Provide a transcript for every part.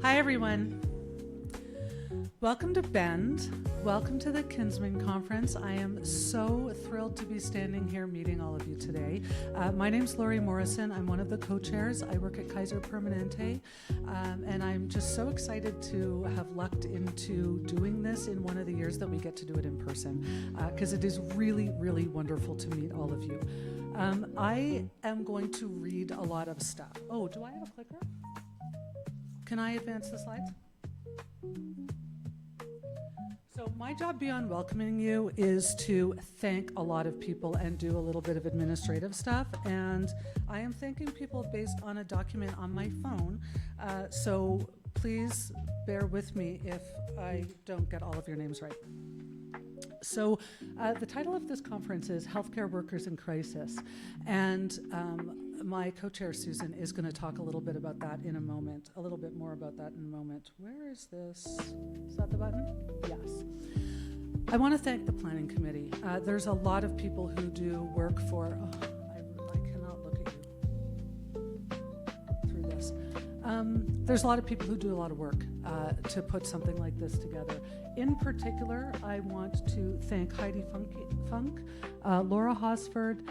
Hi, everyone. Welcome to Bend. Welcome to the Kinsman Conference. I am so thrilled to be standing here meeting all of you today. My name's Laurie Morrison. I'm one of the co-chairs. I work at Kaiser Permanente, and I'm just so excited to have lucked into doing this in one of the years that we get to do it in person, because it is really, really wonderful to meet all of you. I am going to read a lot of stuff. Oh, do I have a clicker? Can I advance the slides? So my job beyond welcoming you is to thank a lot of people and do a little bit of administrative stuff. And I am thanking people based on a document on my phone. So please bear with me if I don't get all of your names right. So the title of this conference is Healthcare Workers in Crisis. And my co-chair, Susan, is going to talk a little bit about that in a moment, a little bit more about that in a moment. Where is this? Is that the button? Yes. I want to thank the Planning Committee. There's a lot of people who do work for, I cannot look at you through this. There's a lot of people who do a lot of work to put something like this together. In particular, I want to thank Heidi Funk, Laura Hosford,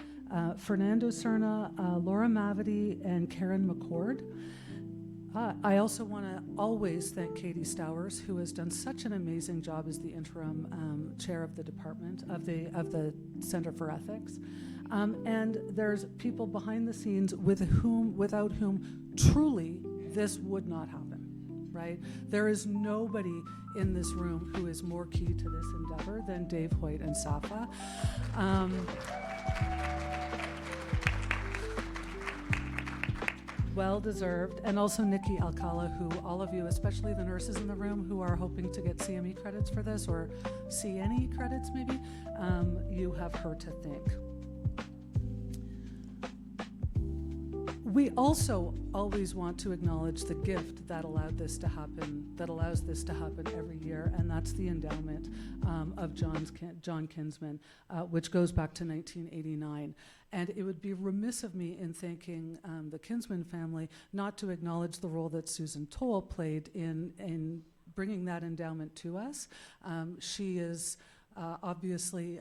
Fernando Cerna, Laura Mavity, and Karen McCord. I also want to always thank Katie Stowers, who has done such an amazing job as the interim chair of the department of the Center for Ethics. And there's people behind the scenes without whom truly this would not happen, right? There is nobody in this room who is more key to this endeavor than Dave Hoyt and Safa. Well deserved, and also Nikki Alcala, who all of you, especially the nurses in the room who are hoping to get CME credits for this, or CNE credits maybe, you have her to thank. We also always want to acknowledge the gift that allows this to happen every year, and that's the endowment of John Kinsman, which goes back to 1989. And it would be remiss of me in thanking the Kinsman family not to acknowledge the role that Susan Toll played in bringing that endowment to us. She is obviously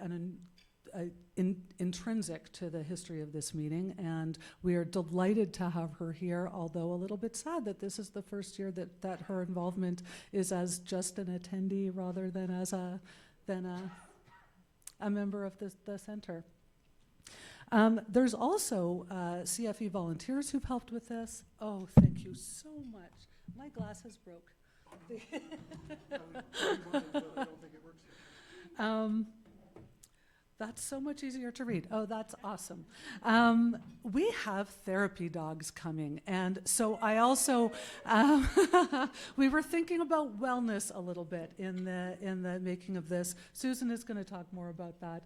intrinsic to the history of this meeting, and we are delighted to have her here, although a little bit sad that this is the first year that her involvement is as just an attendee rather than as a member of the center. There's also CFE volunteers who've helped with this. Oh, thank you so much. My glasses broke. That's so much easier to read. Oh, that's awesome. We have therapy dogs coming, and so I also we were thinking about wellness a little bit in the making of this. Susan is going to talk more about that,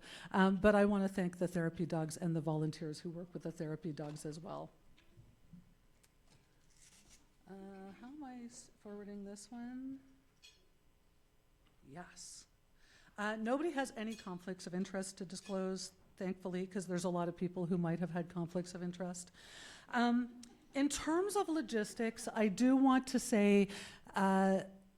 but I want to thank the therapy dogs and the volunteers who work with the therapy dogs as well. How am I forwarding this one? Yes. Nobody has any conflicts of interest to disclose, thankfully, because there's a lot of people who might have had conflicts of interest. In terms of logistics, I do want to say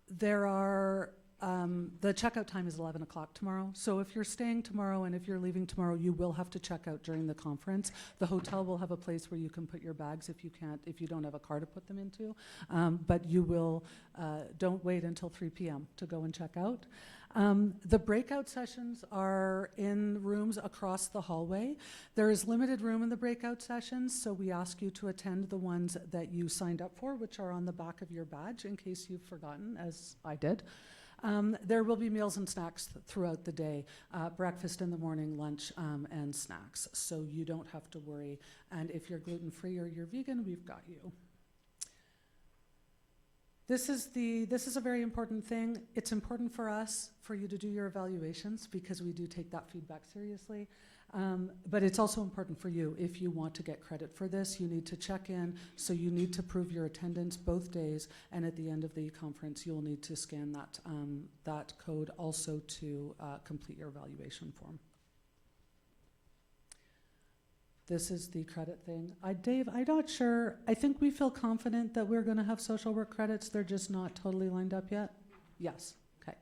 there are, the checkout time is 11 o'clock tomorrow. So if you're staying tomorrow and if you're leaving tomorrow, you will have to check out during the conference. The hotel will have a place where you can put your bags if you don't have a car to put them into. But you will, don't wait until 3 p.m. to go and check out. The breakout sessions are in rooms across the hallway. There is limited room in the breakout sessions, so we ask you to attend the ones that you signed up for, which are on the back of your badge in case you've forgotten, as I did. There will be meals and snacks throughout the day, breakfast in the morning, lunch, and snacks, so you don't have to worry. And if you're gluten-free or you're vegan, we've got you. This is a very important thing. It's important for us, for you to do your evaluations, because we do take that feedback seriously. But it's also important for you. If you want to get credit for this, you need to check in. So you need to prove your attendance both days, and at the end of the conference, you'll need to scan that code also to complete your evaluation form. This is the credit thing. Dave, I'm not sure. I think we feel confident that we're going to have social work credits. They're just not totally lined up yet. Yes. Okay.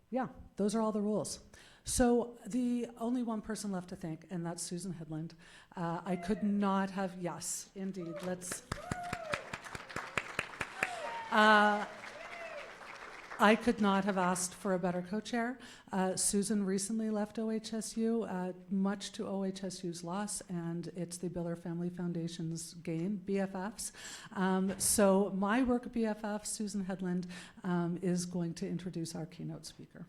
Yeah, those are all the rules. So the only one person left to thank, and that's Susan Hedlund. I could not have, yes, indeed. Let's. I could not have asked for a better co-chair. Susan recently left OHSU, much to OHSU's loss, and it's the Biller Family Foundation's gain, BFFs. So my work BFF, Susan Hedlund, is going to introduce our keynote speaker.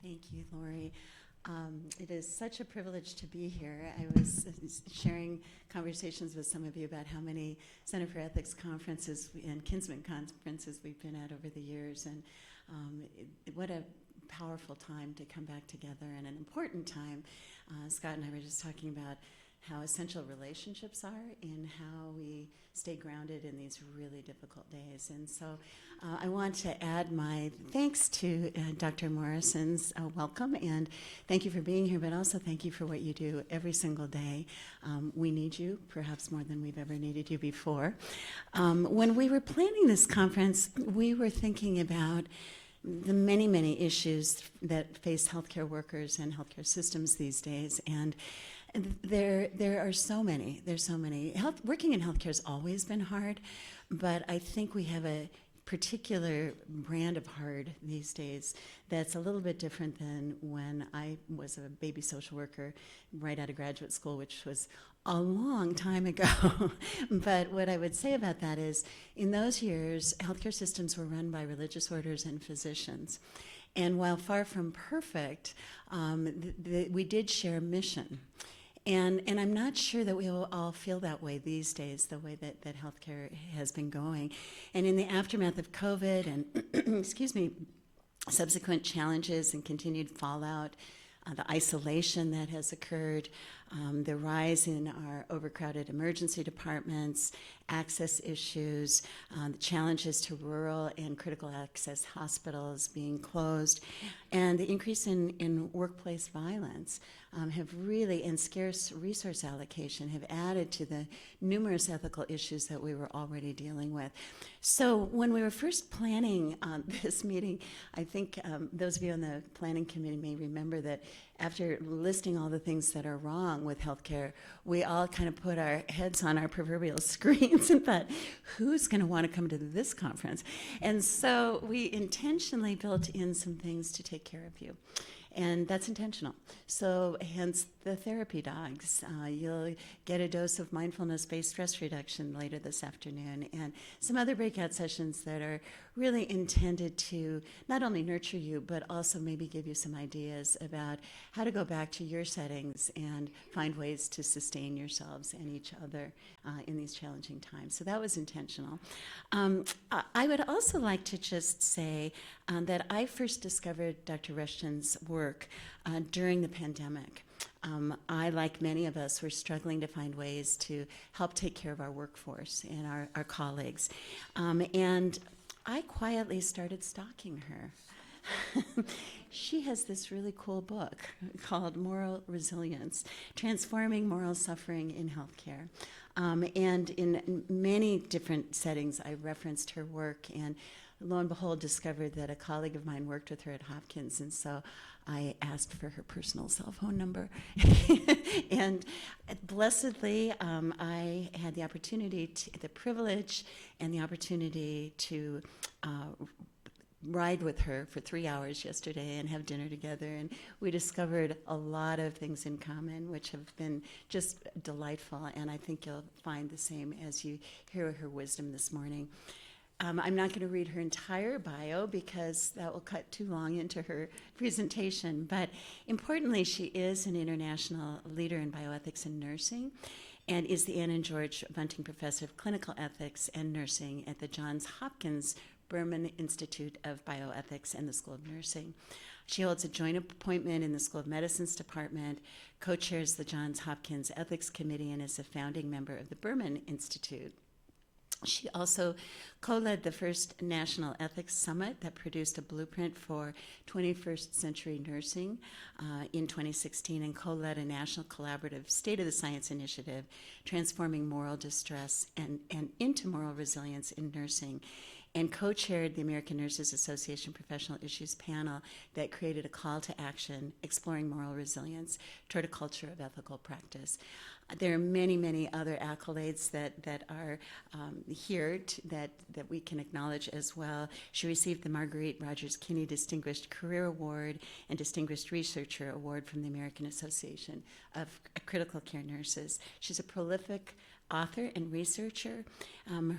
Thank you, Laurie. It is such a privilege to be here. I was sharing conversations with some of you about how many Center for Ethics conferences and Kinsman conferences we've been at over the years, and what a powerful time to come back together, and an important time. Scott and I were just talking about how essential relationships are in how we stay grounded in these really difficult days. And so I want to add my thanks to Dr. Morrison's welcome, and thank you for being here, but also thank you for what you do every single day. We need you, perhaps more than we've ever needed you before. When we were planning this conference, we were thinking about the many, many issues that face healthcare workers and healthcare systems these days, and there are so many. There's so many. Working in healthcare has always been hard, but I think we have a particular brand of hard these days that's a little bit different than when I was a baby social worker right out of graduate school, which was a long time ago. But what I would say about that is, in those years, healthcare systems were run by religious orders and physicians. And while far from perfect, we did share a mission. And I'm not sure that we will all feel that way these days, the way that healthcare has been going. And in the aftermath of COVID and, excuse me, subsequent challenges and continued fallout, the isolation that has occurred, the rise in our overcrowded emergency departments, access issues, the challenges to rural and critical access hospitals being closed, and the increase in workplace violence have really, and scarce resource allocation, have added to the numerous ethical issues that we were already dealing with. So when we were first planning this meeting, I think those of you on the planning committee may remember that after listing all the things that are wrong with healthcare, we all kind of put our heads on our proverbial screens and thought, who's going to want to come to this conference? And so we intentionally built in some things to take care of you. And that's intentional. So hence the therapy dogs. You'll get a dose of mindfulness-based stress reduction later this afternoon, and some other breakout sessions that are really intended to not only nurture you, but also maybe give you some ideas about how to go back to your settings and find ways to sustain yourselves and each other in these challenging times. So that was intentional. I would also like to just say that I first discovered Dr. Rushton's work during the pandemic. I, like many of us, were struggling to find ways to help take care of our workforce and our colleagues. And I quietly started stalking her. She has this really cool book called Moral Resilience, Transforming Moral Suffering in Healthcare. And in many different settings, I referenced her work, and lo and behold, discovered that a colleague of mine worked with her at Hopkins, and so I asked for her personal cell phone number. And blessedly, I had the opportunity, the privilege and the opportunity to ride with her for 3 hours yesterday and have dinner together, and we discovered a lot of things in common, which have been just delightful, and I think you'll find the same as you hear her wisdom this morning. I'm not going to read her entire bio because that will cut too long into her presentation, but importantly, she is an international leader in bioethics and nursing, and is the Ann and George Bunting Professor of Clinical Ethics and Nursing at the Johns Hopkins Berman Institute of Bioethics and the School of Nursing. She holds a joint appointment in the School of Medicine's department, co-chairs the Johns Hopkins Ethics Committee, and is a founding member of the Berman Institute. She also co-led the first National Ethics Summit that produced a blueprint for 21st century nursing in 2016, and co-led a national collaborative State of the Science initiative, transforming moral distress and into moral resilience in nursing, and co-chaired the American Nurses Association Professional Issues panel that created a call to action exploring moral resilience toward a culture of ethical practice. There are many, many other accolades that are here that we can acknowledge as well. She received the Marguerite Rogers Kinney Distinguished Career Award and Distinguished Researcher Award from the American Association of Critical Care Nurses. She's a prolific author and researcher.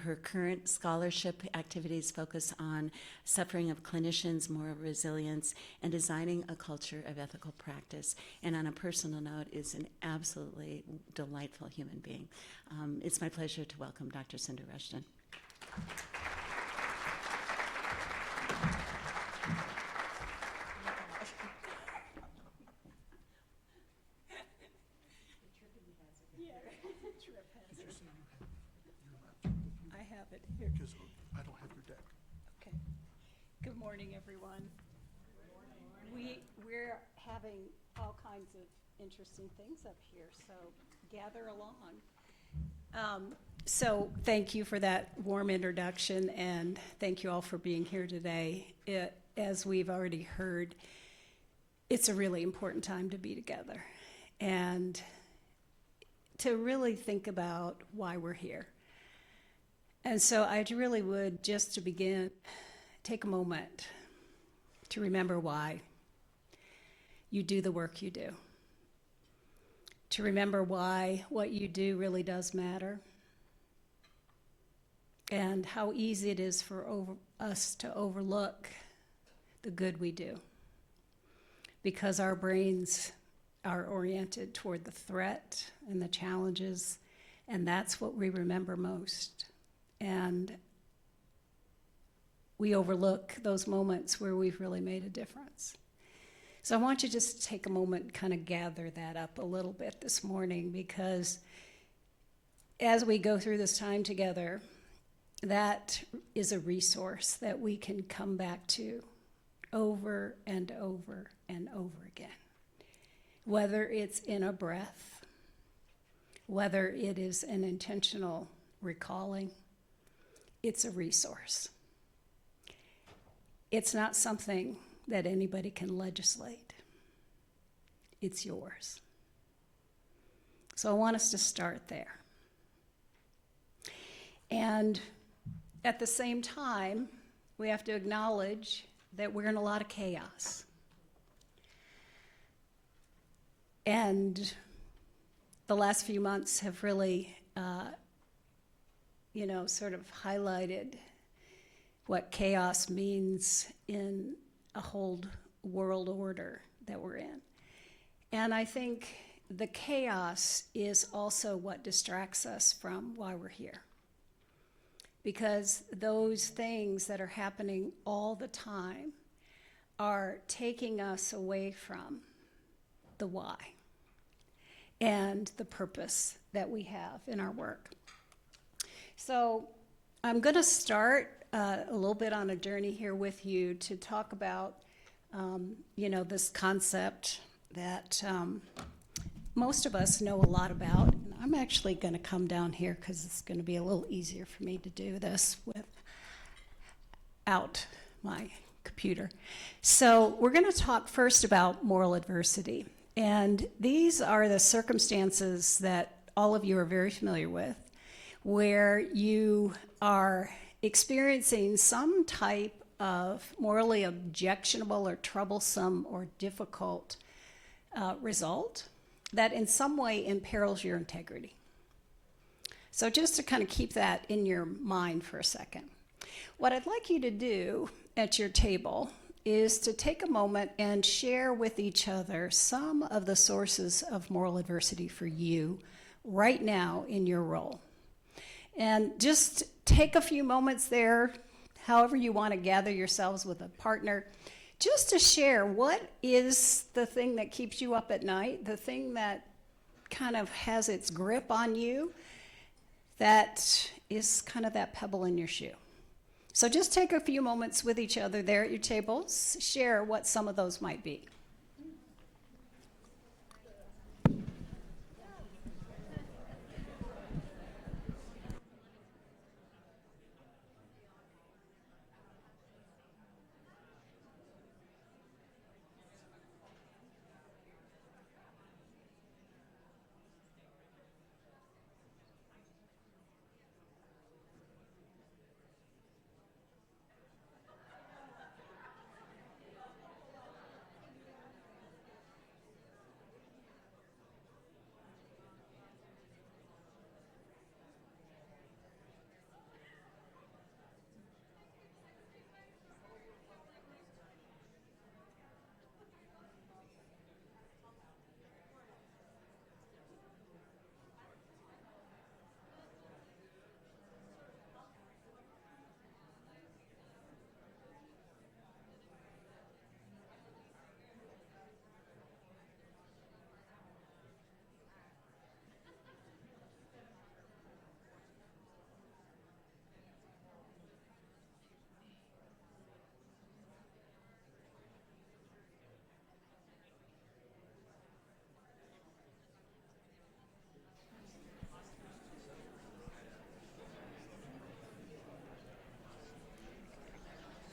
Her current scholarship activities focus on suffering of clinicians, moral resilience, and designing a culture of ethical practice. And on a personal note, is an absolutely delightful human being. It's my pleasure to welcome Dr. Cynda Rushton. I have it here. Because I don't have your deck. Okay. Good morning, everyone. We're having all kinds of interesting things up here, so gather along. So thank you for that warm introduction, and thank you all for being here today. As we've already heard, it's a really important time to be together and to really think about why we're here. And so I really would, just to begin, take a moment to remember why you do the work you do. To remember why what you do really does matter. And how easy it is for us to overlook the good we do. Because our brains are oriented toward the threat and the challenges, and that's what we remember most. And we overlook those moments where we've really made a difference. So I want you to just take a moment and kind of gather that up a little bit this morning, because as we go through this time together, that is a resource that we can come back to over and over and over again. Whether it's in a breath, whether it is an intentional recalling, it's a resource. It's not something that anybody can legislate. It's yours. So I want us to start there. And at the same time, we have to acknowledge that we're in a lot of chaos. And the last few months have really sort of highlighted what chaos means in a whole world order that we're in. And I think the chaos is also what distracts us from why we're here. Because those things that are happening all the time are taking us away from the why and the purpose that we have in our work. So I'm going to start a little bit on a journey here with you to talk about, this concept that most of us know a lot about. And I'm actually going to come down here because it's going to be a little easier for me to do this without my computer. So we're going to talk first about moral adversity. And these are the circumstances that all of you are very familiar with, where you are experiencing some type of morally objectionable or troublesome or difficult result that in some way imperils your integrity. So just to kind of keep that in your mind for a second, what I'd like you to do at your table is to take a moment and share with each other some of the sources of moral adversity for you right now in your role. And just take a few moments there, however you want to gather yourselves with a partner, just to share, what is the thing that keeps you up at night, the thing that kind of has its grip on you, that is kind of that pebble in your shoe. So just take a few moments with each other there at your tables, share what some of those might be.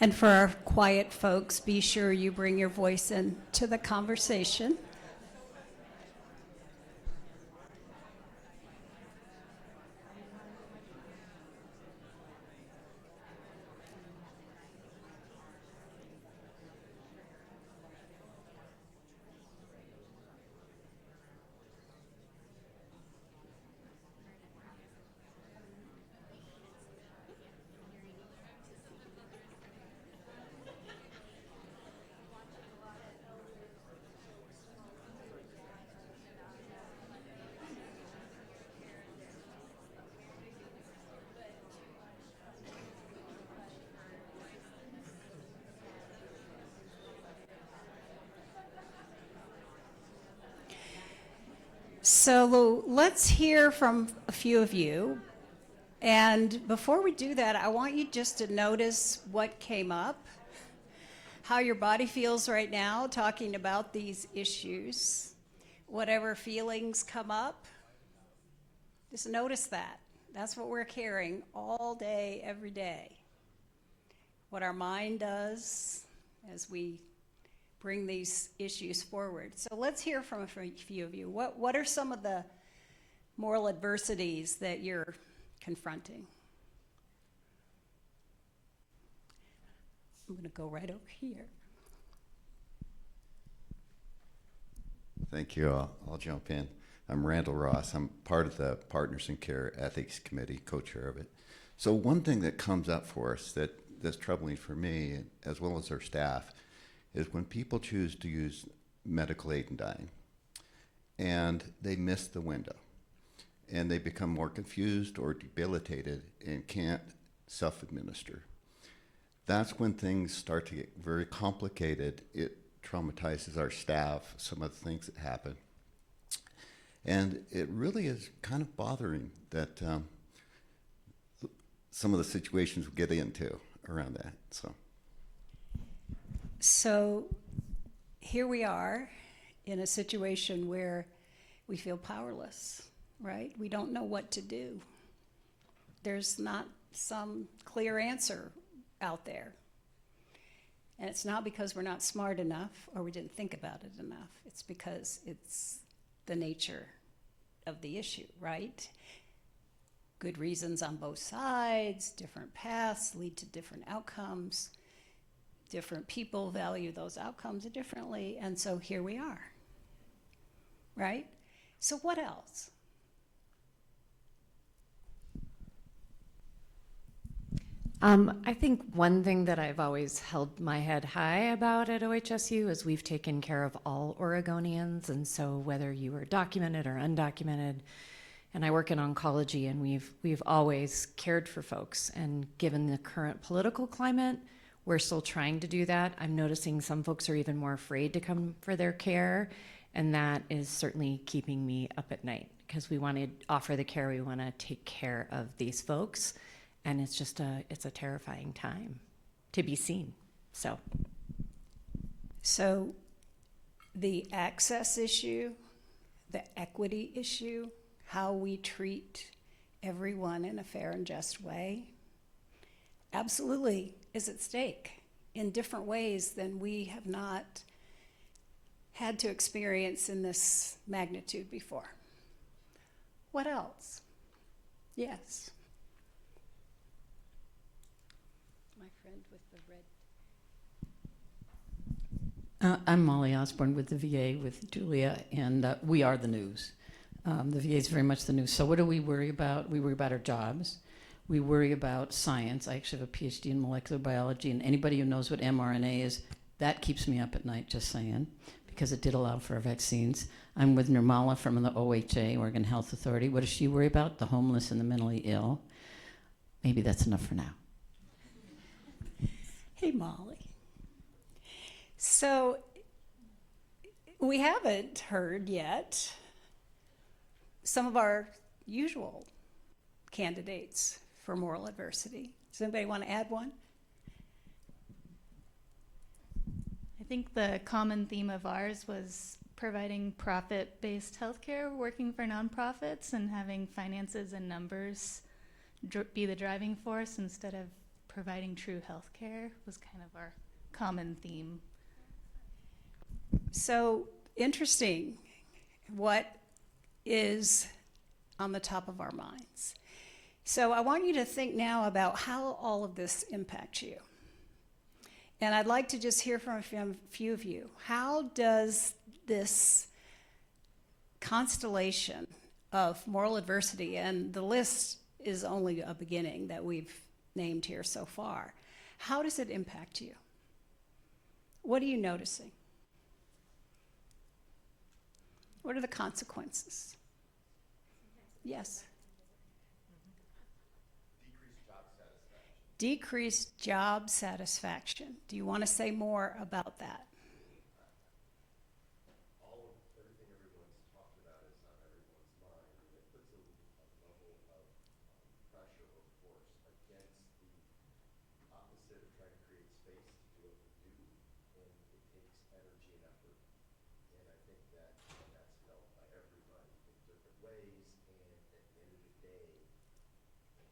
And for our quiet folks, be sure you bring your voice into the conversation. So let's hear from a few of you. And before we do that, I want you just to notice what came up, how your body feels right now talking about these issues. Whatever feelings come up, just notice that. That's what we're carrying all day, every day. What our mind does as we bring these issues forward. So let's hear from a few of you. What are some of the moral adversities that you're confronting? I'm going to go right over here. Thank you. I'll jump in. I'm Randall Ross. I'm part of the Partners in Care Ethics Committee, co-chair of it. So one thing that comes up for us that's troubling for me, as well as our staff, is when people choose to use medical aid in dying, and they miss the window, and they become more confused or debilitated and can't self-administer. That's when things start to get very complicated. It traumatizes our staff, some of the things that happen. And it really is kind of bothering that some of the situations we get into around that. So here we are in a situation where we feel powerless, right? We don't know what to do. There's not some clear answer out there. And it's not because we're not smart enough or we didn't think about it enough. It's because it's the nature of the issue, right? Good reasons on both sides, different paths lead to different outcomes. Different people value those outcomes differently, and so here we are, right? So what else? I think one thing that I've always held my head high about at OHSU is we've taken care of all Oregonians, and so whether you are documented or undocumented, and I work in oncology, and we've always cared for folks, and given the current political climate, We're still trying to do that. I'm noticing some folks are even more afraid to come for their care, and that is certainly keeping me up at night because we want to offer the care, we want to take care of these folks, and it's just it's a terrifying time to be seen. So the access issue, the equity issue, how we treat everyone in a fair and just way, absolutely is at stake in different ways than we have not had to experience in this magnitude before. What else? Yes. My friend with the red. I'm Molly Osborne with the VA with Julia, and we are the news. The VA is very much the news. So what do we worry about? We worry about our jobs. We worry about science. I actually have a PhD in molecular biology, and anybody who knows what mRNA is, that keeps me up at night, just saying, because it did allow for vaccines. I'm with Nirmala from the OHA, Oregon Health Authority. What does she worry about? The homeless and the mentally ill. Maybe that's enough for now. Hey, Molly. So we haven't heard yet some of our usual candidates for moral adversity. Does anybody want to add one? I think the common theme of ours was providing profit-based healthcare, working for nonprofits, and having finances and numbers be the driving force instead of providing true healthcare was kind of our common theme. So interesting what is on the top of our minds. So I want you to think now about how all of this impacts you. And I'd like to just hear from a few of you. How does this constellation of moral adversity, and the list is only a beginning that we've named here so far, how does it impact you? What are you noticing? What are the consequences? Yes. Decreased job satisfaction. Do you want to say more about that? Everything everyone's talked about is on everyone's mind, and it puts a level of pressure or force against the opposite of trying to create space to do what we do, and it takes energy and effort. And I think that's felt by everybody in different ways, and at the end of the day,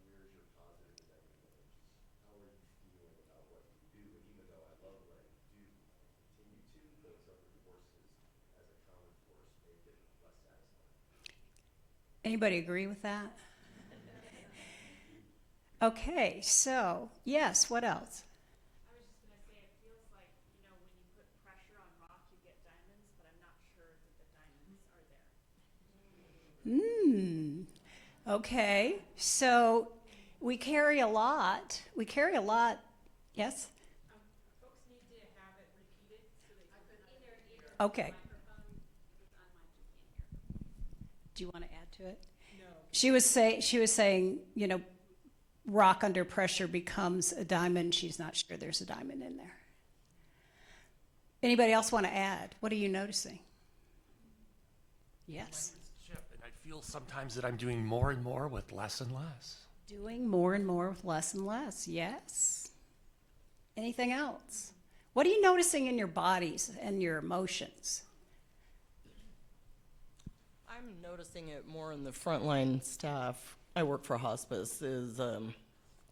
where's your positive and negative energies? How are you feeling about what you do? And even though I love what I do, I continue to, those other forces as a common force make it less satisfying. Anybody agree with that? Okay, so yes, what else? I was just going to say, it feels like, when you put pressure on rock, you get diamonds, but I'm not sure that the diamonds are there. Okay, so we carry a lot. Yes? Folks need to have it repeated so they can in their ear. Okay. Microphone, if it's unmiked, you can't hear. Do you want to add to it? No. She was saying, rock under pressure becomes a diamond. She's not sure there's a diamond in there. Anybody else want to add? What are you noticing? Yes. My name's Chip, and I feel sometimes that I'm doing more and more with less and less. Doing more and more with less and less. Yes. Anything else? What are you noticing in your bodies and your emotions? I'm noticing it more in the frontline staff. I work for hospice, is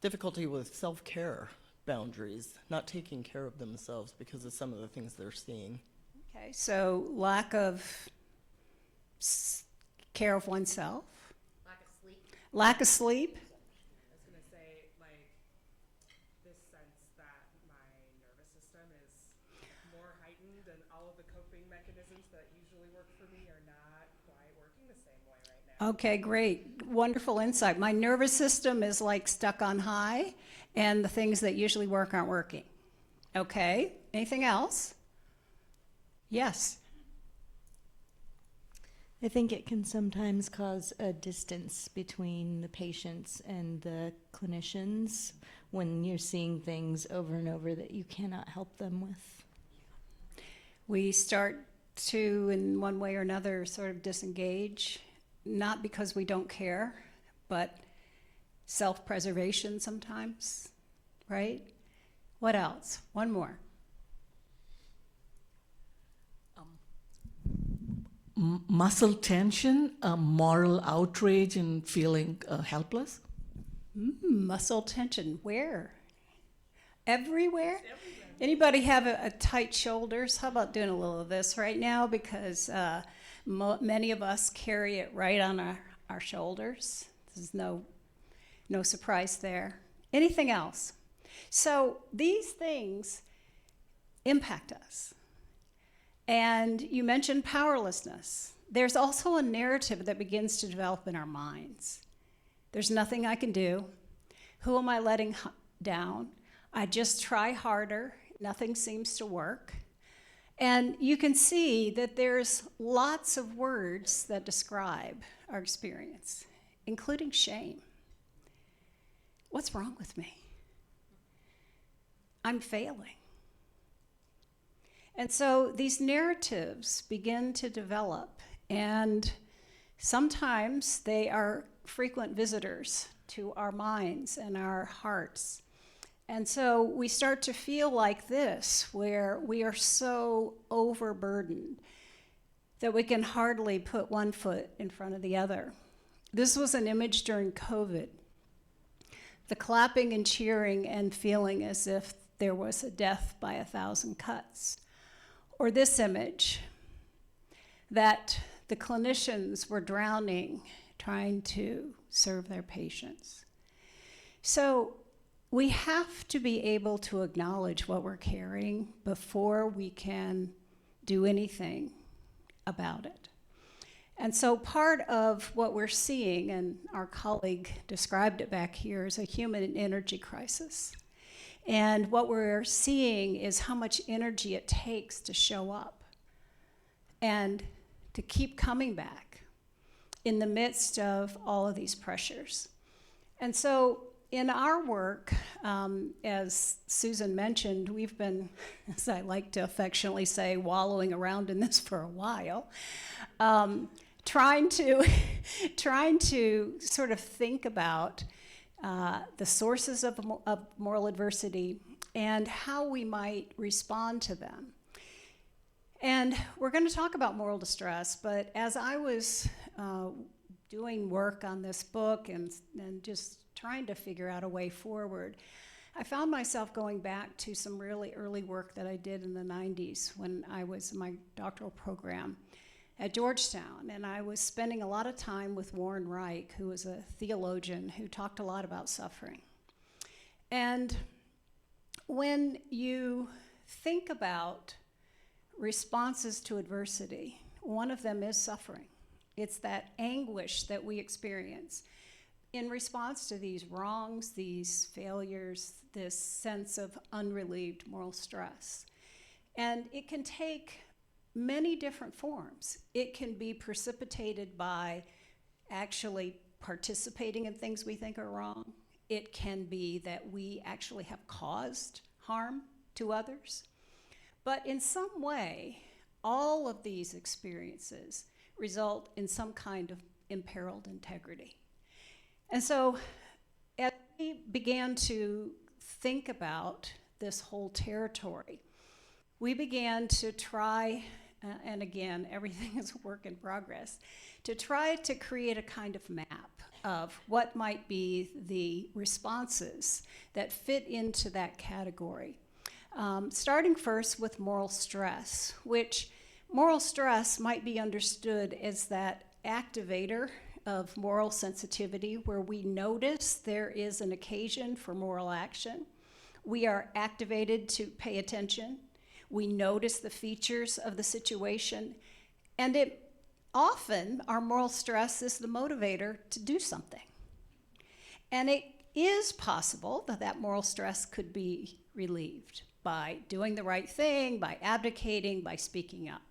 difficulty with self-care boundaries, not taking care of themselves because of some of the things they're seeing. Okay, so lack of care of oneself. Lack of sleep. Lack of sleep. I was going to say, this sense that my nervous system is more heightened and all of the coping mechanisms that usually work for me are not quite working the same way right now. Okay, great. Wonderful insight. My nervous system is like stuck on high, and the things that usually work aren't working. Okay, anything else? Yes. I think it can sometimes cause a distance between the patients and the clinicians when you're seeing things over and over that you cannot help them with. We start to, in one way or another, sort of disengage, not because we don't care, but self-preservation sometimes, right? What else? One more. Muscle tension, moral outrage, and feeling helpless. Muscle tension. Where? Everywhere? Anybody have a tight shoulders? How about doing a little of this right now? Because many of us carry it right on our shoulders. There's no surprise there. Anything else? So these things impact us. And you mentioned powerlessness. There's also a narrative that begins to develop in our minds. There's nothing I can do. Who am I letting down? I just try harder. Nothing seems to work. And you can see that there's lots of words that describe our experience, including shame. What's wrong with me? I'm failing. And so these narratives begin to develop, and sometimes they are frequent visitors to our minds and our hearts. And so we start to feel like this, where we are so overburdened that we can hardly put one foot in front of the other. This was an image during COVID. The clapping and cheering and feeling as if there was a death by 1,000 cuts. Or this image, that the clinicians were drowning trying to serve their patients. So we have to be able to acknowledge what we're carrying before we can do anything about it. And so part of what we're seeing, and our colleague described it back here, is a human energy crisis. And what we're seeing is how much energy it takes to show up and to keep coming back in the midst of all of these pressures. And so in our work, as Susan mentioned, we've been, as I like to affectionately say, wallowing around in this for a while, trying to sort of think about the sources of moral adversity and how we might respond to them. And we're going to talk about moral distress, but as I was doing work on this book and just trying to figure out a way forward, I found myself going back to some really early work that I did in the 90s when I was in my doctoral program at Georgetown, and I was spending a lot of time with Warren Reich, who was a theologian who talked a lot about suffering. And when you think about responses to adversity, one of them is suffering. It's that anguish that we experience in response to these wrongs, these failures, this sense of unrelieved moral stress. And it can take many different forms. It can be precipitated by actually participating in things we think are wrong. It can be that we actually have caused harm to others. But in some way, all of these experiences result in some kind of imperiled integrity. And so as we began to think about this whole territory, we began to try, and again, everything is a work in progress, to try to create a kind of map of what might be the responses that fit into that category. Starting first with moral stress, which moral stress might be understood as that activator of moral sensitivity where we notice there is an occasion for moral action. We are activated to pay attention. We notice the features of the situation, and often our moral stress is the motivator to do something. And it is possible that that moral stress could be relieved by doing the right thing, by abdicating, by speaking up.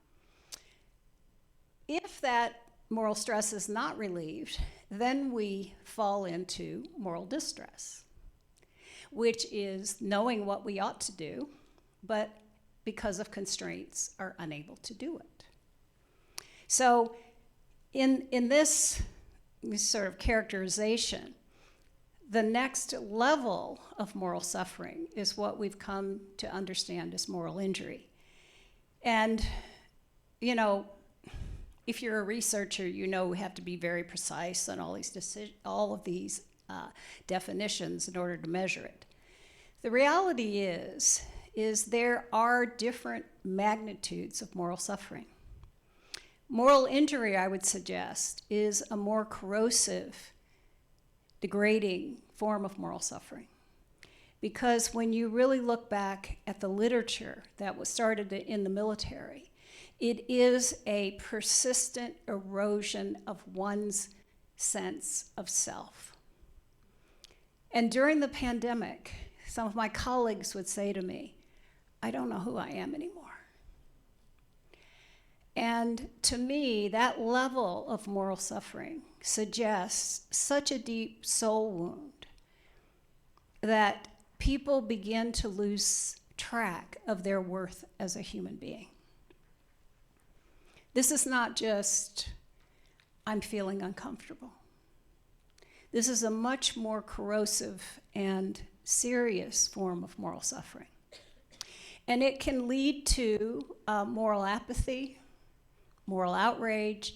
If that moral stress is not relieved, then we fall into moral distress, which is knowing what we ought to do, but because of constraints are unable to do it. So in this sort of characterization, the next level of moral suffering is what we've come to understand as moral injury. And, you know, if you're a researcher, you know we have to be very precise on all of these definitions in order to measure it. The reality is there are different magnitudes of moral suffering. Moral injury, I would suggest, is a more corrosive, degrading form of moral suffering. Because when you really look back at the literature that was started in the military, it is a persistent erosion of one's sense of self. And during the pandemic, some of my colleagues would say to me, I don't know who I am anymore. And to me, that level of moral suffering suggests such a deep soul wound that people begin to lose track of their worth as a human being. This is not just, I'm feeling uncomfortable. This is a much more corrosive and serious form of moral suffering. And it can lead to moral apathy, moral outrage,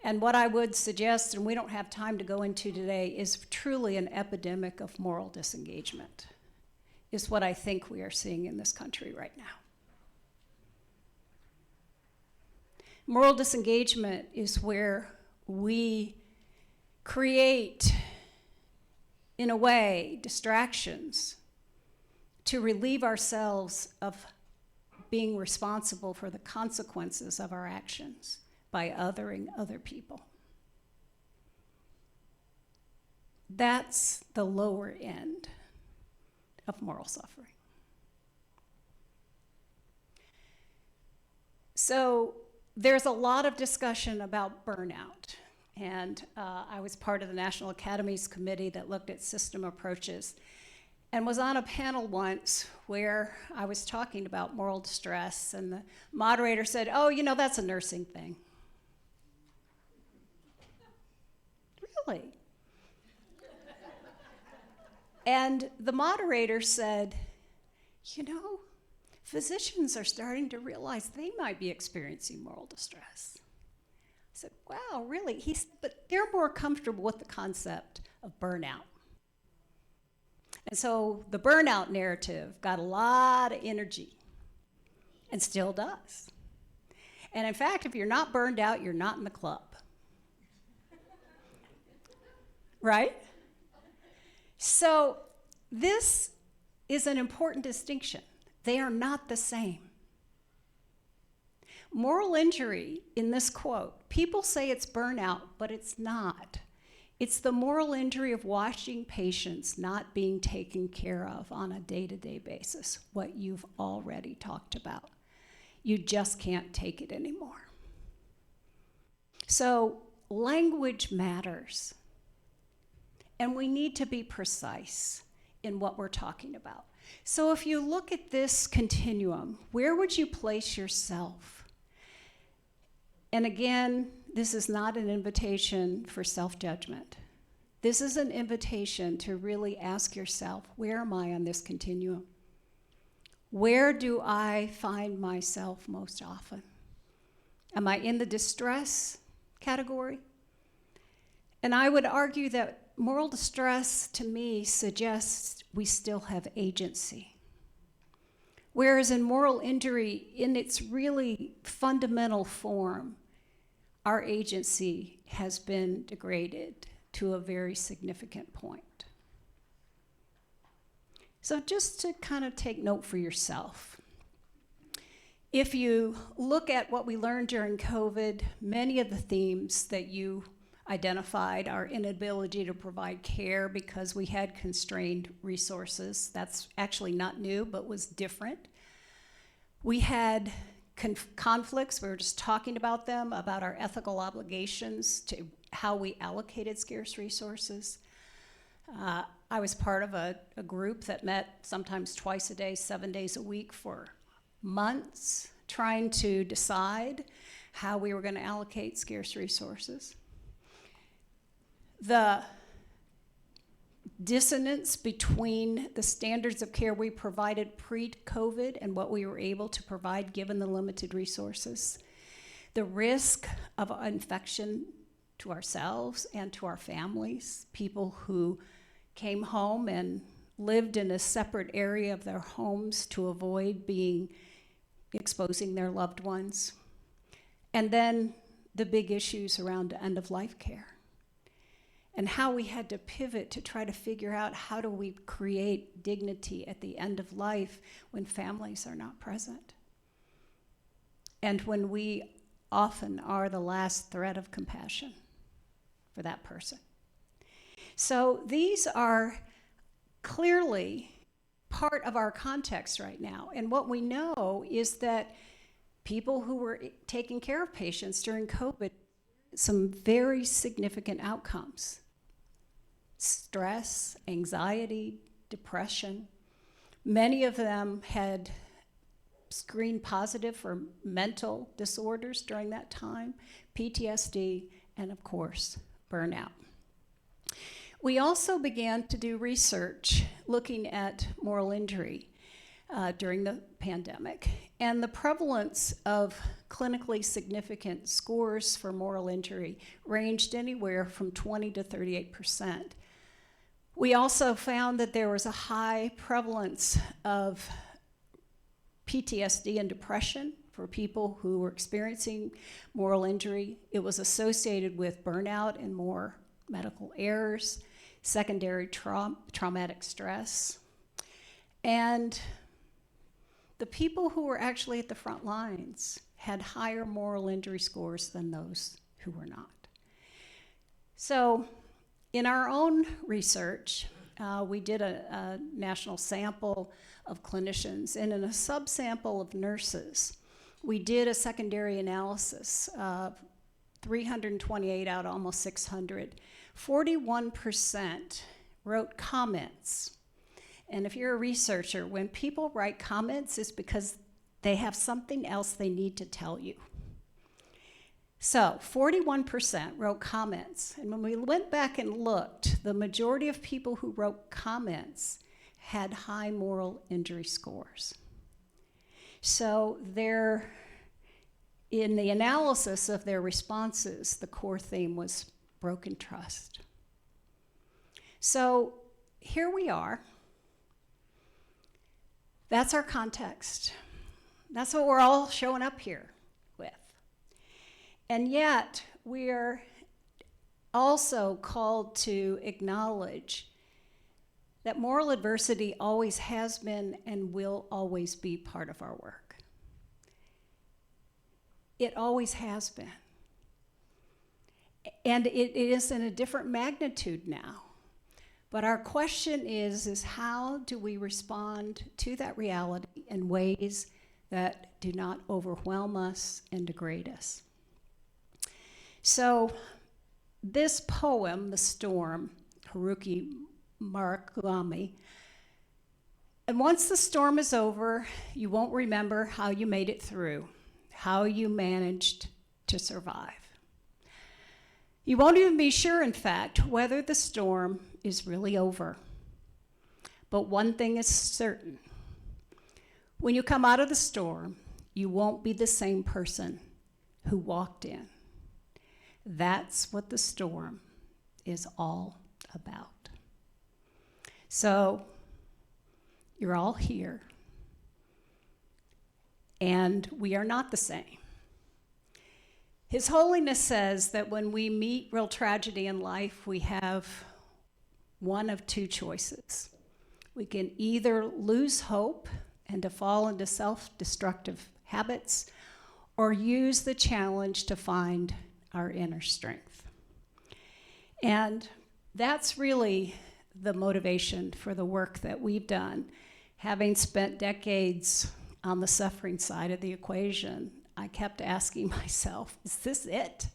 and what I would suggest, and we don't have time to go into today, is truly an epidemic of moral disengagement, is what I think we are seeing in this country right now. Moral disengagement is where we create, in a way, distractions to relieve ourselves of being responsible for the consequences of our actions by othering other people. That's the lower end of moral suffering. So there's a lot of discussion about burnout. And I was part of the National Academies Committee that looked at system approaches and was on a panel once where I was talking about moral distress, and the moderator said, oh, you know, that's a nursing thing. Really? And the moderator said, you know, physicians are starting to realize they might be experiencing moral distress. I said, wow, really? But they're more comfortable with the concept of burnout. And so the burnout narrative got a lot of energy and still does. And in fact, if you're not burned out, you're not in the club. Right? So this is an important distinction. They are not the same. Moral injury in this quote, people say it's burnout, but it's not. It's the moral injury of watching patients not being taken care of on a day-to-day basis, what you've already talked about. You just can't take it anymore. So language matters, and we need to be precise in what we're talking about. So if you look at this continuum, where would you place yourself? And again, this is not an invitation for self-judgment. This is an invitation to really ask yourself, where am I on this continuum? Where do I find myself most often? Am I in the distress category? And I would argue that moral distress, to me, suggests we still have agency. Whereas in moral injury, in its really fundamental form, our agency has been degraded to a very significant point. So just to kind of take note for yourself, if you look at what we learned during COVID, many of the themes that you identified, our inability to provide care because we had constrained resources. That's actually not new, but was different. We had conflicts, we were just talking about them, about our ethical obligations to how we allocated scarce resources. I was part of a group that met sometimes twice a day, 7 days a week for months, trying to decide how we were going to allocate scarce resources. The dissonance between the standards of care we provided pre-COVID and what we were able to provide given the limited resources. The risk of infection to ourselves and to our families, people who came home and lived in a separate area of their homes to avoid exposing their loved ones. And then the big issues around end-of-life care and how we had to pivot to try to figure out how do we create dignity at the end of life when families are not present. And when we often are the last thread of compassion for that person. So these are clearly part of our context right now. And what we know is that people who were taking care of patients during COVID, some very significant outcomes. Stress, anxiety, depression. Many of them had screened positive for mental disorders during that time, PTSD, and of course, burnout. We also began to do research looking at moral injury during the pandemic, and the prevalence of clinically significant scores for moral injury ranged anywhere from 20 to 38%. We also found that there was a high prevalence of PTSD and depression for people who were experiencing moral injury. It was associated with burnout and more medical errors, secondary traumatic stress. And the people who were actually at the front lines had higher moral injury scores than those who were not. So in our own research, we did a national sample of clinicians, and in a subsample of nurses, we did a secondary analysis of 328 out of almost 600. 41% wrote comments. And if you're a researcher, when people write comments, it's because they have something else they need to tell you. So 41% wrote comments. And when we went back and looked, the majority of people who wrote comments had high moral injury scores. So in the analysis of their responses, the core theme was broken trust. So here we are. That's our context. That's what we're all showing up here with. And yet, we're also called to acknowledge that moral adversity always has been and will always be part of our work. It always has been. And it is in a different magnitude now. But our question is how do we respond to that reality in ways that do not overwhelm us and degrade us? So this poem, The Storm, Haruki Murakami, and once the storm is over, you won't remember how you made it through, how you managed to survive. You won't even be sure, in fact, whether the storm is really over. But one thing is certain. When you come out of the storm, you won't be the same person who walked in. That's what the storm is all about. So, you're all here, and we are not the same. His Holiness says that when we meet real tragedy in life, we have one of two choices. We can either lose hope and to fall into self-destructive habits, or use the challenge to find our inner strength. And that's really the motivation for the work that we've done, having spent decades on the suffering side of the equation, I kept asking myself, is this it?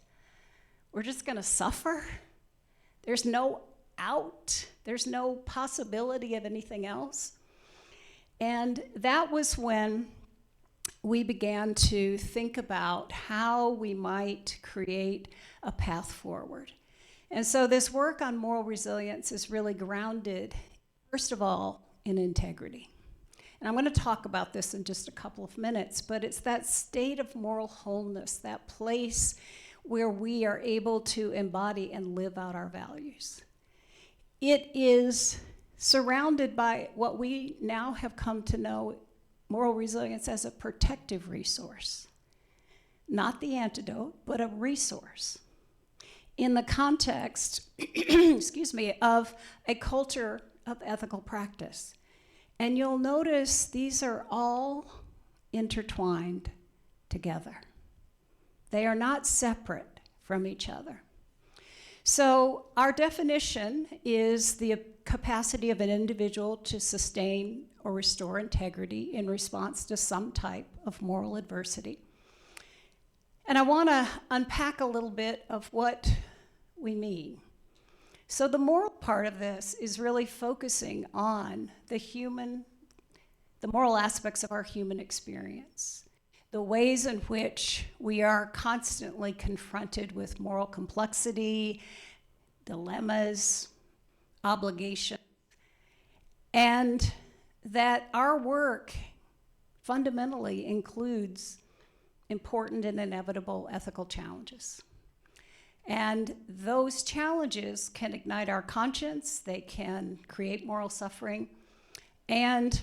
We're just going to suffer? There's no out. There's no possibility of anything else. And that was when we began to think about how we might create a path forward. And so this work on moral resilience is really grounded, first of all, in integrity. And I'm going to talk about this in just a couple of minutes, but it's that state of moral wholeness, that place where we are able to embody and live out our values. It is surrounded by what we now have come to know moral resilience as a protective resource. Not the antidote, but a resource. In the context, excuse me, of a culture of ethical practice. And you'll notice these are all intertwined together. They are not separate from each other. So our definition is the capacity of an individual to sustain or restore integrity in response to some type of moral adversity. And I want to unpack a little bit of what we mean. So the moral part of this is really focusing on the moral aspects of our human experience, the ways in which we are constantly confronted with moral complexity, dilemmas, obligation, and that our work fundamentally includes important and inevitable ethical challenges. And those challenges can ignite our conscience, they can create moral suffering, and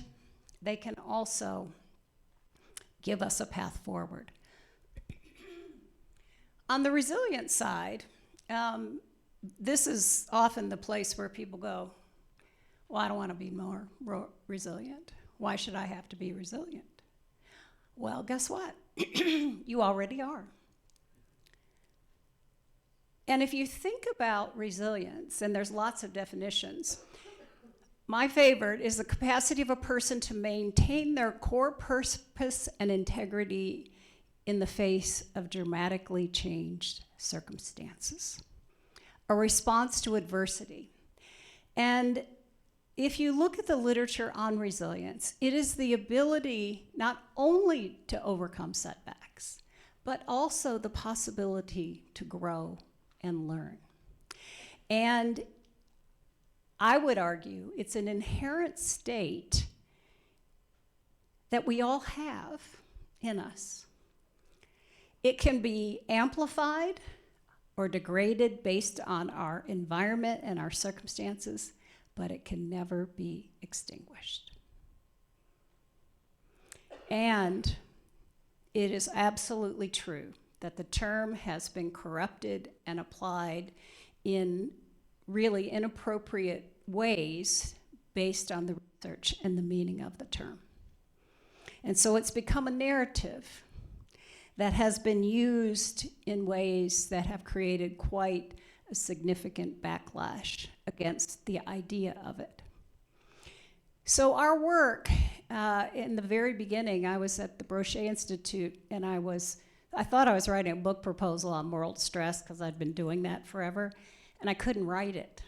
they can also give us a path forward. On the resilience side, this is often the place where people go, well, I don't want to be more resilient. Why should I have to be resilient? Well, guess what? You already are. And if you think about resilience, and there's lots of definitions, my favorite is the capacity of a person to maintain their core purpose and integrity in the face of dramatically changed circumstances. A response to adversity. And if you look at the literature on resilience, it is the ability not only to overcome setbacks, but also the possibility to grow and learn. And I would argue it's an inherent state that we all have in us. It can be amplified or degraded based on our environment and our circumstances, but it can never be extinguished. And it is absolutely true that the term has been corrupted and applied in really inappropriate ways based on the research and the meaning of the term. And so it's become a narrative that has been used in ways that have created quite a significant backlash against the idea of it. So our work, in the very beginning, I was at the Brochet Institute, and I thought I was writing a book proposal on moral distress because I'd been doing that forever, and I couldn't write it.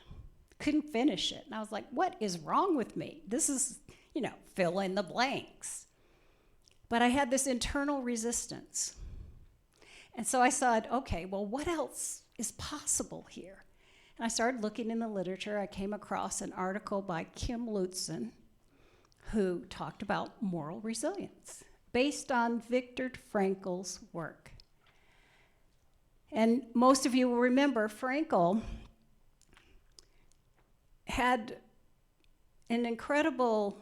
Couldn't finish it. And I was like, what is wrong with me? This is, fill in the blanks. But I had this internal resistance. And so I said, okay, well, what else is possible here? And I started looking in the literature. I came across an article by Kim Lutzen, who talked about moral resilience based on Viktor Frankl's work. And most of you will remember Frankl had an incredible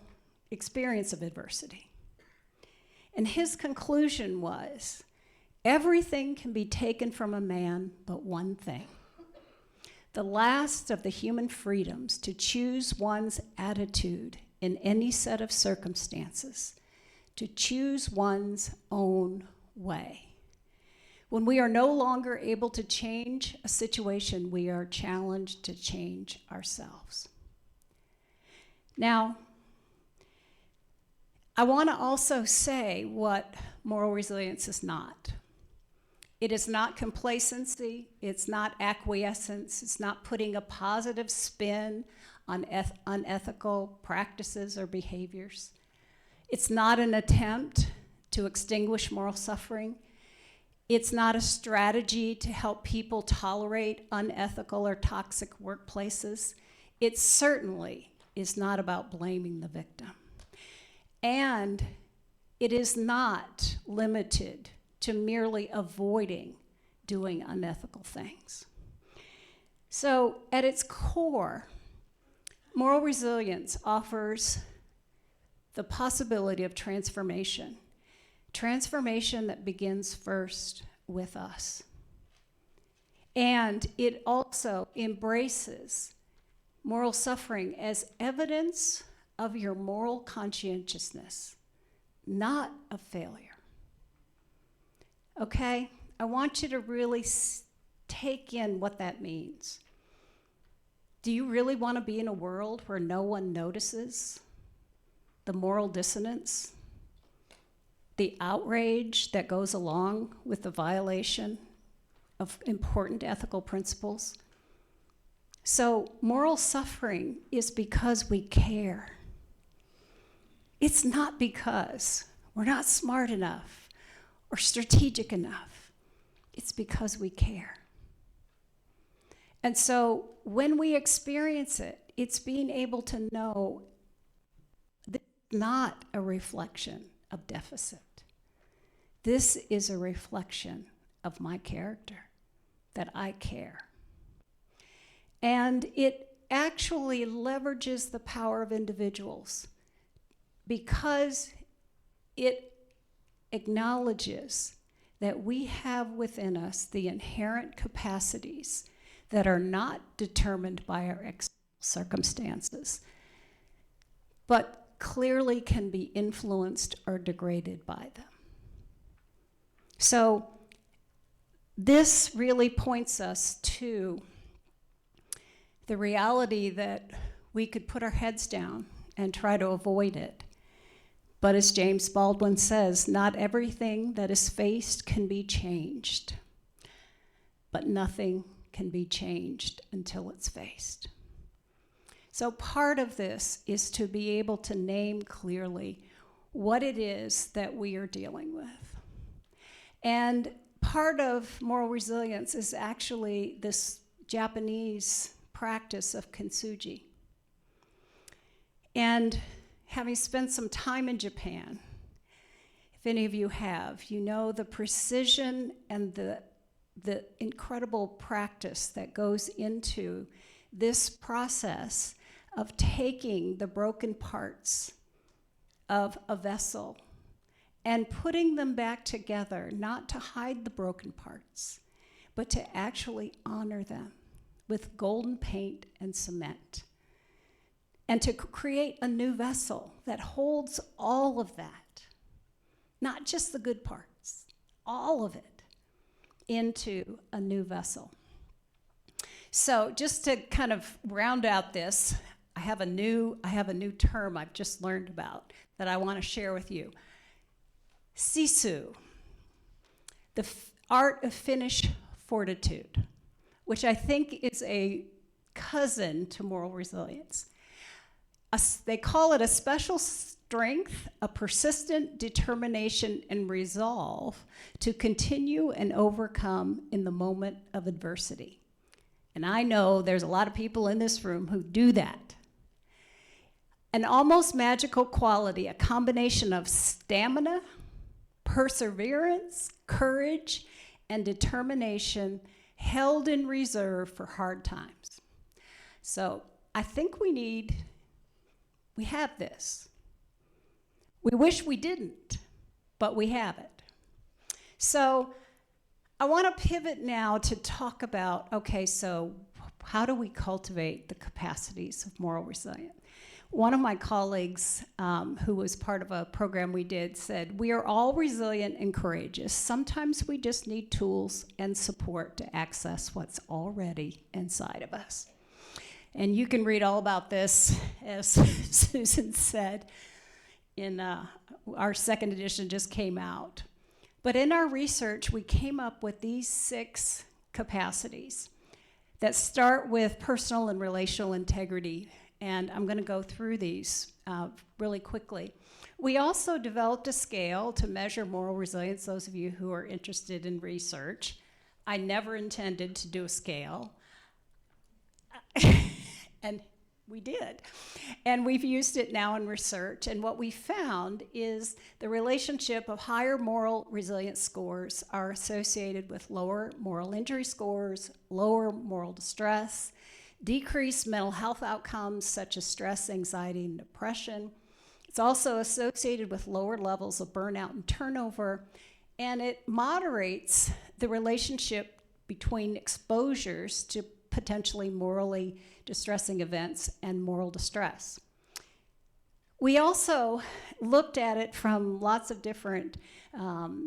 experience of adversity. And his conclusion was, everything can be taken from a man but one thing. The last of the human freedoms to choose one's attitude in any set of circumstances, to choose one's own way. When we are no longer able to change a situation, we are challenged to change ourselves. Now, I want to also say what moral resilience is not. It is not complacency, it's not acquiescence, it's not putting a positive spin on unethical practices or behaviors. It's not an attempt to extinguish moral suffering. It's not a strategy to help people tolerate unethical or toxic workplaces. It certainly is not about blaming the victim. And it is not limited to merely avoiding doing unethical things. So at its core, moral resilience offers the possibility of transformation that begins first with us. And it also embraces moral suffering as evidence of your moral conscientiousness, not a failure. Okay? I want you to really take in what that means. Do you really want to be in a world where no one notices the moral dissonance, the outrage that goes along with the violation of important ethical principles? So moral suffering is because we care. It's not because we're not smart enough or strategic enough. It's because we care. And so when we experience it, it's being able to know this is not a reflection of deficit. This is a reflection of my character, that I care. And it actually leverages the power of individuals because it acknowledges that we have within us the inherent capacities that are not determined by our external circumstances, but clearly can be influenced or degraded by them. So this really points us to the reality that we could put our heads down and try to avoid it. But as James Baldwin says, not everything that is faced can be changed, but nothing can be changed until it's faced. So part of this is to be able to name clearly what it is that we are dealing with. And part of moral resilience is actually this Japanese practice of kintsugi. And having spent some time in Japan, if any of you have, you know the precision and the incredible practice that goes into this process of taking the broken parts of a vessel and putting them back together, not to hide the broken parts, but to actually honor them with golden paint and cement, and to create a new vessel that holds all of that, not just the good parts, all of it, into a new vessel. So just to kind of round out this, I have a new term I've just learned about that I want to share with you. Sisu, the art of Finnish fortitude, which I think is a cousin to moral resilience. They call it a special strength, a persistent determination and resolve to continue and overcome in the moment of adversity. And I know there's a lot of people in this room who do that. An almost magical quality, a combination of stamina, perseverance, courage, and determination held in reserve for hard times. So I think we have this. We wish we didn't, but we have it. So I want to pivot now to talk about, okay, so how do we cultivate the capacities of moral resilience? One of my colleagues, who was part of a program we did, said, we are all resilient and courageous. Sometimes we just need tools and support to access what's already inside of us. And you can read all about this, as Susan said, our second edition just came out. But in our research, we came up with these 6 capacities that start with personal and relational integrity. And I'm going to go through these really quickly. We also developed a scale to measure moral resilience, those of you who are interested in research. I never intended to do a scale. And we did. And we've used it now in research. And what we found is the relationship of higher moral resilience scores are associated with lower moral injury scores, lower moral distress, decreased mental health outcomes such as stress, anxiety, and depression. It's also associated with lower levels of burnout and turnover. And it moderates the relationship between exposures to potentially morally distressing events and moral distress. We also looked at it from lots of different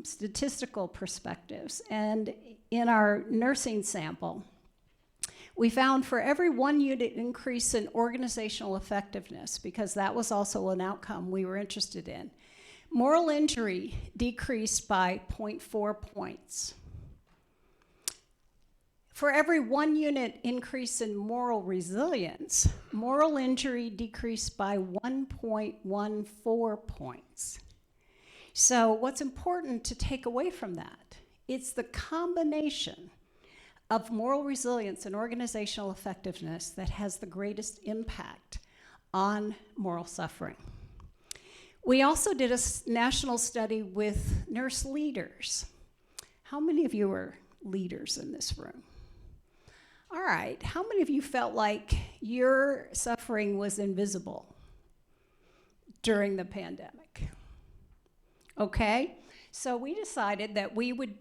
statistical perspectives. And in our nursing sample, we found for every 1 unit increase in organizational effectiveness, because that was also an outcome we were interested in, moral injury decreased by 0.4 points. For every 1 unit increase in moral resilience, moral injury decreased by 1.14 points. So what's important to take away from that? It's the combination of moral resilience and organizational effectiveness that has the greatest impact on moral suffering. We also did a national study with nurse leaders. How many of you are leaders in this room? All right, how many of you felt like your suffering was invisible during the pandemic? Okay, so we decided that we would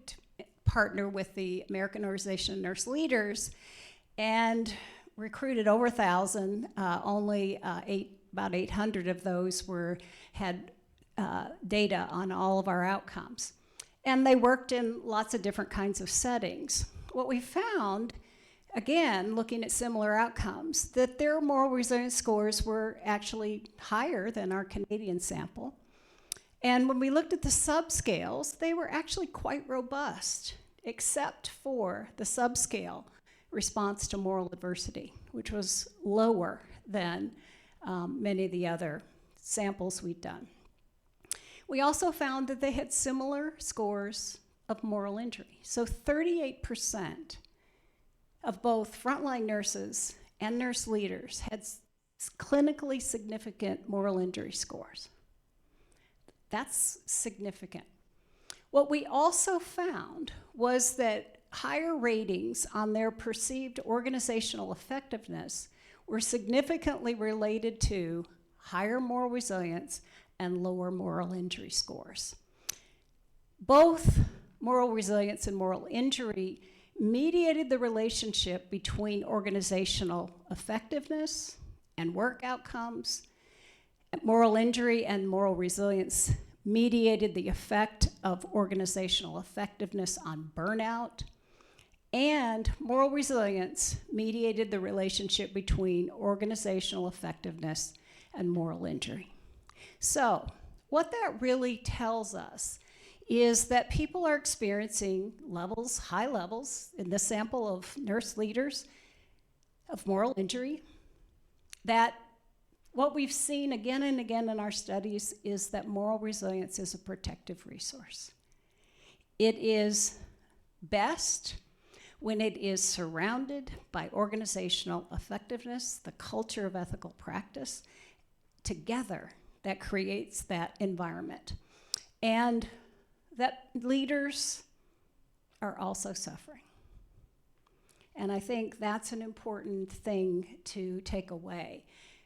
partner with the American Organization of Nurse Leaders and recruited over 1,000. Only about 800 of those had data on all of our outcomes. And they worked in lots of different kinds of settings. What we found, again, looking at similar outcomes, that their moral resilience scores were actually higher than our Canadian sample. And when we looked at the subscales, they were actually quite robust, except for the subscale response to moral adversity, which was lower than many of the other samples we'd done. We also found that they had similar scores of moral injury. So 38% of both frontline nurses and nurse leaders had clinically significant moral injury scores. That's significant. What we also found was that higher ratings on their perceived organizational effectiveness were significantly related to higher moral resilience and lower moral injury scores. Both moral resilience and moral injury mediated the relationship between organizational effectiveness and work outcomes. Moral injury and moral resilience mediated the effect of organizational effectiveness on burnout. And moral resilience mediated the relationship between organizational effectiveness and moral injury. So, what that really tells us is that people are experiencing levels, high levels, in this sample of nurse leaders, of moral injury. That what we've seen again and again in our studies is that moral resilience is a protective resource. It is best when it is surrounded by organizational effectiveness, the culture of ethical practice. Together, that creates that environment. And that leaders are also suffering. And I think that's an important thing to take away,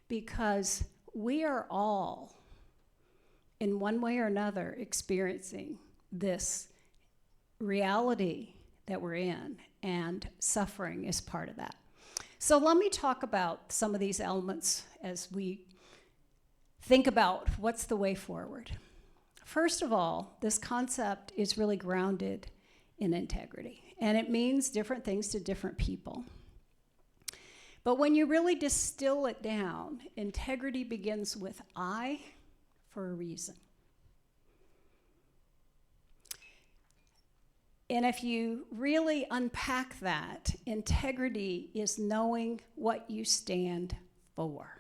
because we are all, in one way or another, experiencing this reality that we're in, and suffering is part of that. So let me talk about some of these elements as we think about what's the way forward. First of all, this concept is really grounded in integrity, and it means different things to different people. But when you really distill it down, integrity begins with I for a reason. And if you really unpack that, integrity is knowing what you stand for.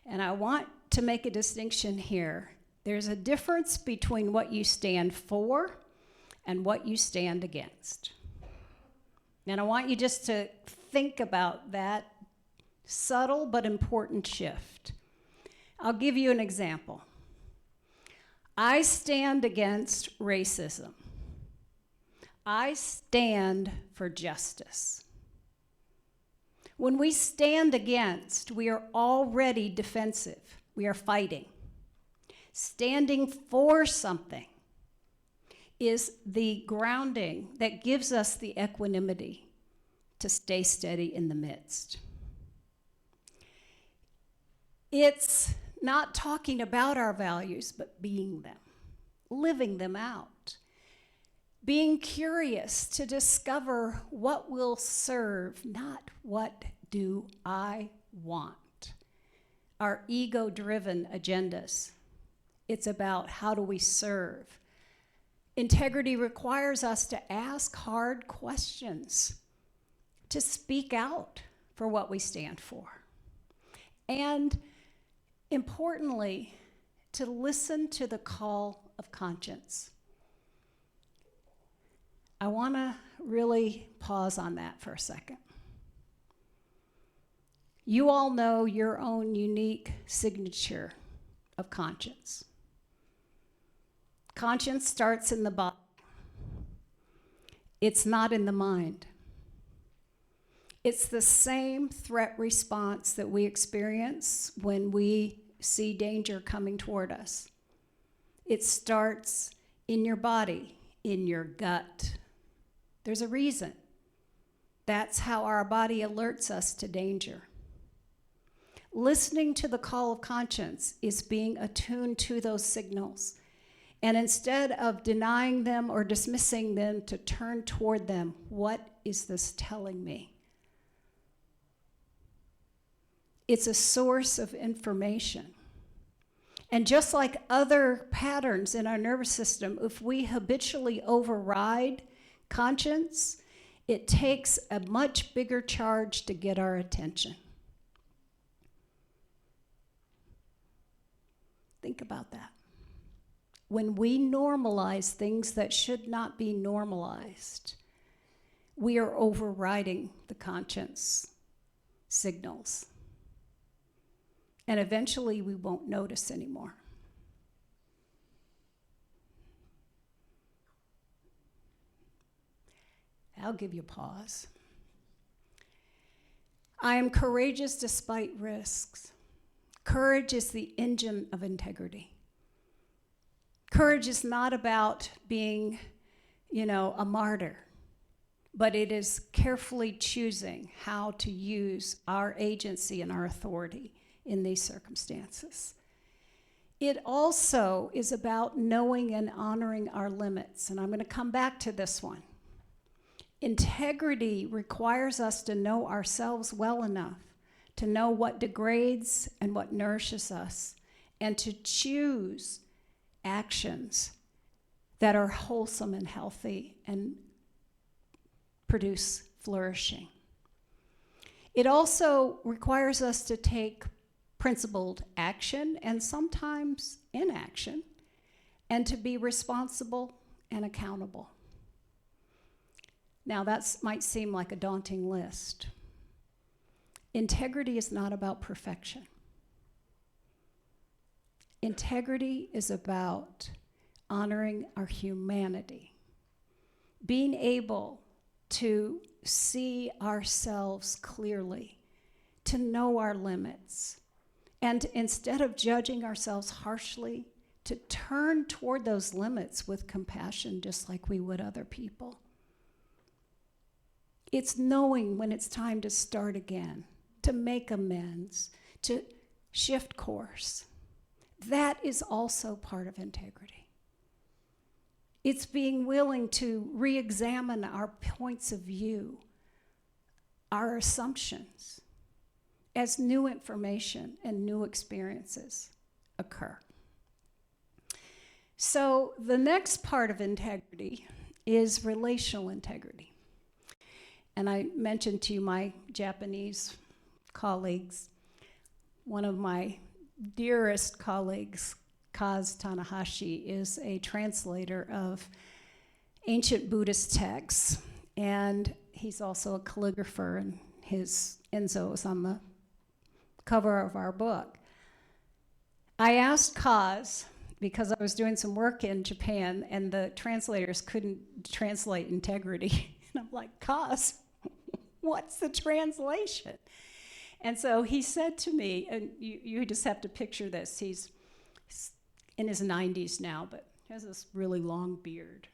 And I want to make a distinction here. There's a difference between what you stand for and what you stand against. And I want you just to think about that subtle but important shift. I'll give you an example. I stand against racism. I stand for justice. When we stand against, we are already defensive. We are fighting. Standing for something is the grounding that gives us the equanimity to stay steady in the midst. It's not talking about our values, but being them, living them out. Being curious to discover what will serve, not what do I want. Our ego-driven agendas. It's about how do we serve. Integrity requires us to ask hard questions, to speak out for what we stand for. And importantly, to listen to the call of conscience. I want to really pause on that for a second. You all know your own unique signature of conscience. Conscience starts in the body. It's not in the mind. It's the same threat response that we experience when we see danger coming toward us. It starts in your body, in your gut. There's a reason. That's how our body alerts us to danger. Listening to the call of conscience is being attuned to those signals. And instead of denying them or dismissing them, to turn toward them. What is this telling me? It's a source of information. And just like other patterns in our nervous system, if we habitually override conscience, it takes a much bigger charge to get our attention. Think about that. When we normalize things that should not be normalized, we are overriding the conscience signals. And eventually we won't notice anymore. I'll give you a pause. I am courageous despite risks. Courage is the engine of integrity. Courage is not about being, a martyr, but it is carefully choosing how to use our agency and our authority in these circumstances. It also is about knowing and honoring our limits, and I'm going to come back to this one. Integrity requires us to know ourselves well enough to know what degrades and what nourishes us, and to choose actions that are wholesome and healthy and produce flourishing. It also requires us to take principled action and sometimes inaction, and to be responsible and accountable. Now, that might seem like a daunting list. Integrity is not about perfection. Integrity is about honoring our humanity, being able to see ourselves clearly, to know our limits, and instead of judging ourselves harshly, to turn toward those limits with compassion, just like we would other people. It's knowing when it's time to start again, to make amends, to shift course. That is also part of integrity. It's being willing to re-examine our points of view, our assumptions, as new information and new experiences occur. So the next part of integrity is relational integrity. And I mentioned to you my Japanese colleagues. One of my dearest colleagues, Kaz Tanahashi, is a translator of ancient Buddhist texts, and he's also a calligrapher, and his Enzo is on the cover of our book. I asked Kaz, because I was doing some work in Japan, and the translators couldn't translate integrity. And I'm like, Kaz, what's the translation? And so he said to me, and you just have to picture this, he's in his 90s now, but he has this really long beard.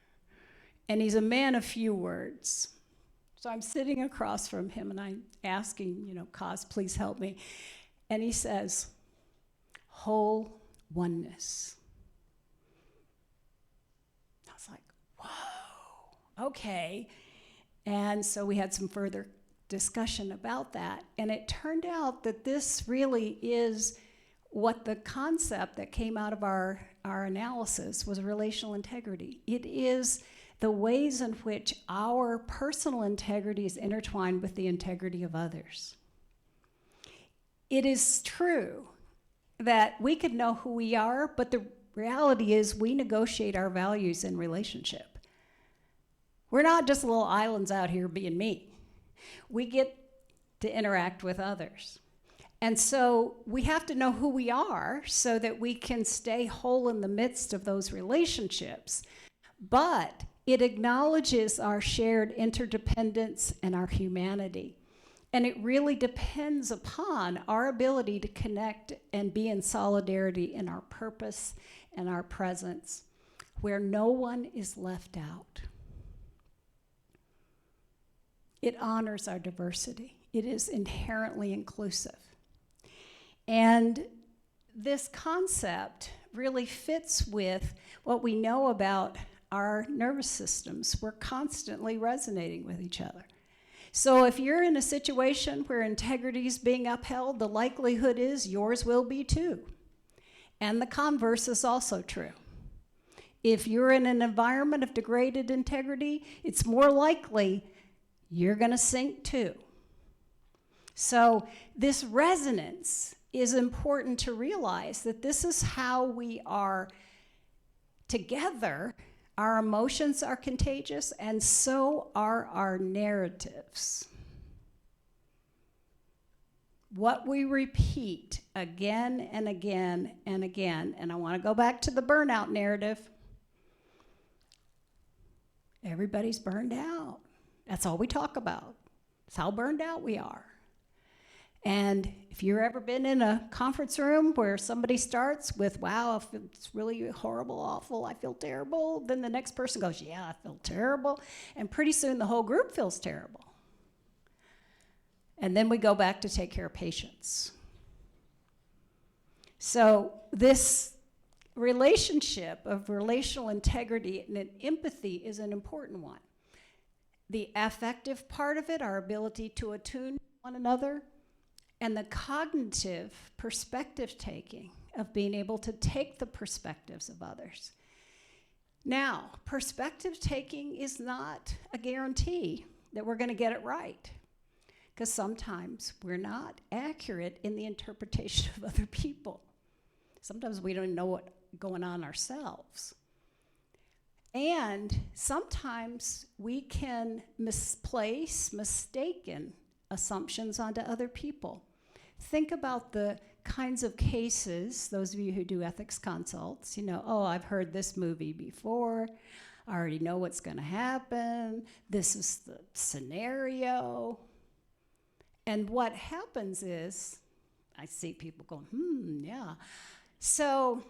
And he's a man of few words. So I'm sitting across from him and I'm asking, Kaz, please help me. And he says, whole oneness. I was like, whoa, okay. And so we had some further discussion about that. And it turned out that this really is what the concept that came out of our analysis was relational integrity. It is the ways in which our personal integrity is intertwined with the integrity of others. It is true that we could know who we are, but the reality is we negotiate our values in relationship. We're not just little islands out here being me. We get to interact with others. And so we have to know who we are so that we can stay whole in the midst of those relationships. But it acknowledges our shared interdependence and our humanity. And it really depends upon our ability to connect and be in solidarity in our purpose and our presence, where no one is left out. It honors our diversity. It is inherently inclusive. And this concept really fits with what we know about our nervous systems. We're constantly resonating with each other. So if you're in a situation where integrity is being upheld, the likelihood is yours will be too. And the converse is also true. If you're in an environment of degraded integrity, it's more likely you're going to sink too. So this resonance is important to realize that this is how we are together. Our emotions are contagious, and so are our narratives. What we repeat again and again and again, and I want to go back to the burnout narrative. Everybody's burned out. That's all we talk about. It's how burned out we are. And if you've ever been in a conference room where somebody starts with, wow, it's really horrible, awful, I feel terrible, then the next person goes, yeah, I feel terrible, and pretty soon the whole group feels terrible. And then we go back to take care of patients. So this relationship of relational integrity and empathy is an important one. The affective part of it, our ability to attune to one another, and the cognitive perspective taking of being able to take the perspectives of others. Now, perspective taking is not a guarantee that we're going to get it right, because sometimes we're not accurate in the interpretation of other people. Sometimes we don't know what's going on ourselves. And sometimes we can misplace mistaken assumptions onto other people. Think about the kinds of cases, those of you who do ethics consults, oh, I've heard this movie before, I already know what's going to happen, this is the scenario. And what happens is, I see people going, yeah. So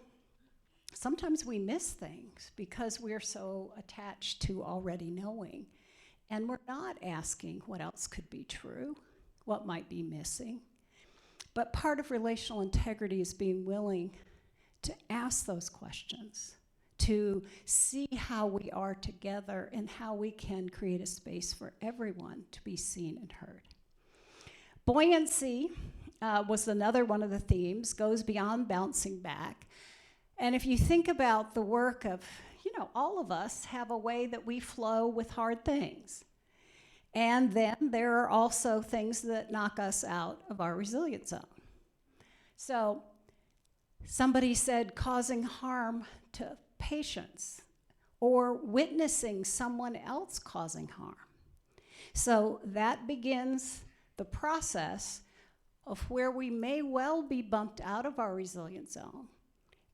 sometimes we miss things because we're so attached to already knowing. And we're not asking what else could be true, what might be missing. But part of relational integrity is being willing to ask those questions, to see how we are together and how we can create a space for everyone to be seen and heard. Buoyancy was another one of the themes, goes beyond bouncing back. And if you think about the work of, all of us have a way that we flow with hard things. And then there are also things that knock us out of our resilience zone. So somebody said causing harm to patients or witnessing someone else causing harm. So that begins the process of where we may well be bumped out of our resilience zone.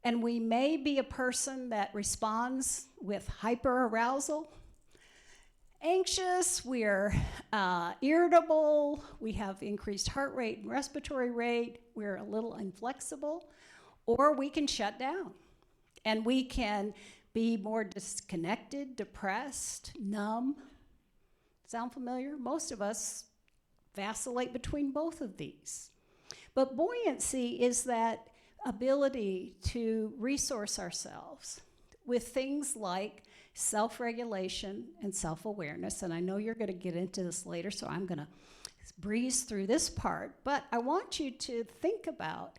And we may be a person that responds with hyperarousal, anxious, we're irritable, we have increased heart rate and respiratory rate, we're a little inflexible, or we can shut down. And we can be more disconnected, depressed, numb. Sound familiar? Most of us vacillate between both of these. But buoyancy is that ability to resource ourselves with things like self-regulation and self-awareness. And I know you're going to get into this later, so I'm going to breeze through this part. But I want you to think about,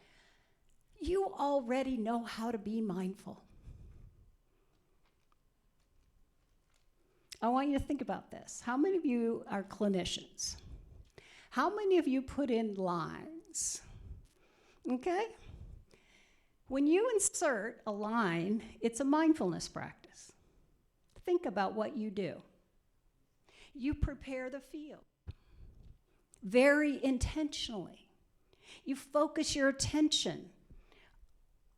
you already know how to be mindful. I want you to think about this. How many of you are clinicians? How many of you put in lines? Okay? When you insert a line, it's a mindfulness practice. Think about what you do. You prepare the field very intentionally. You focus your attention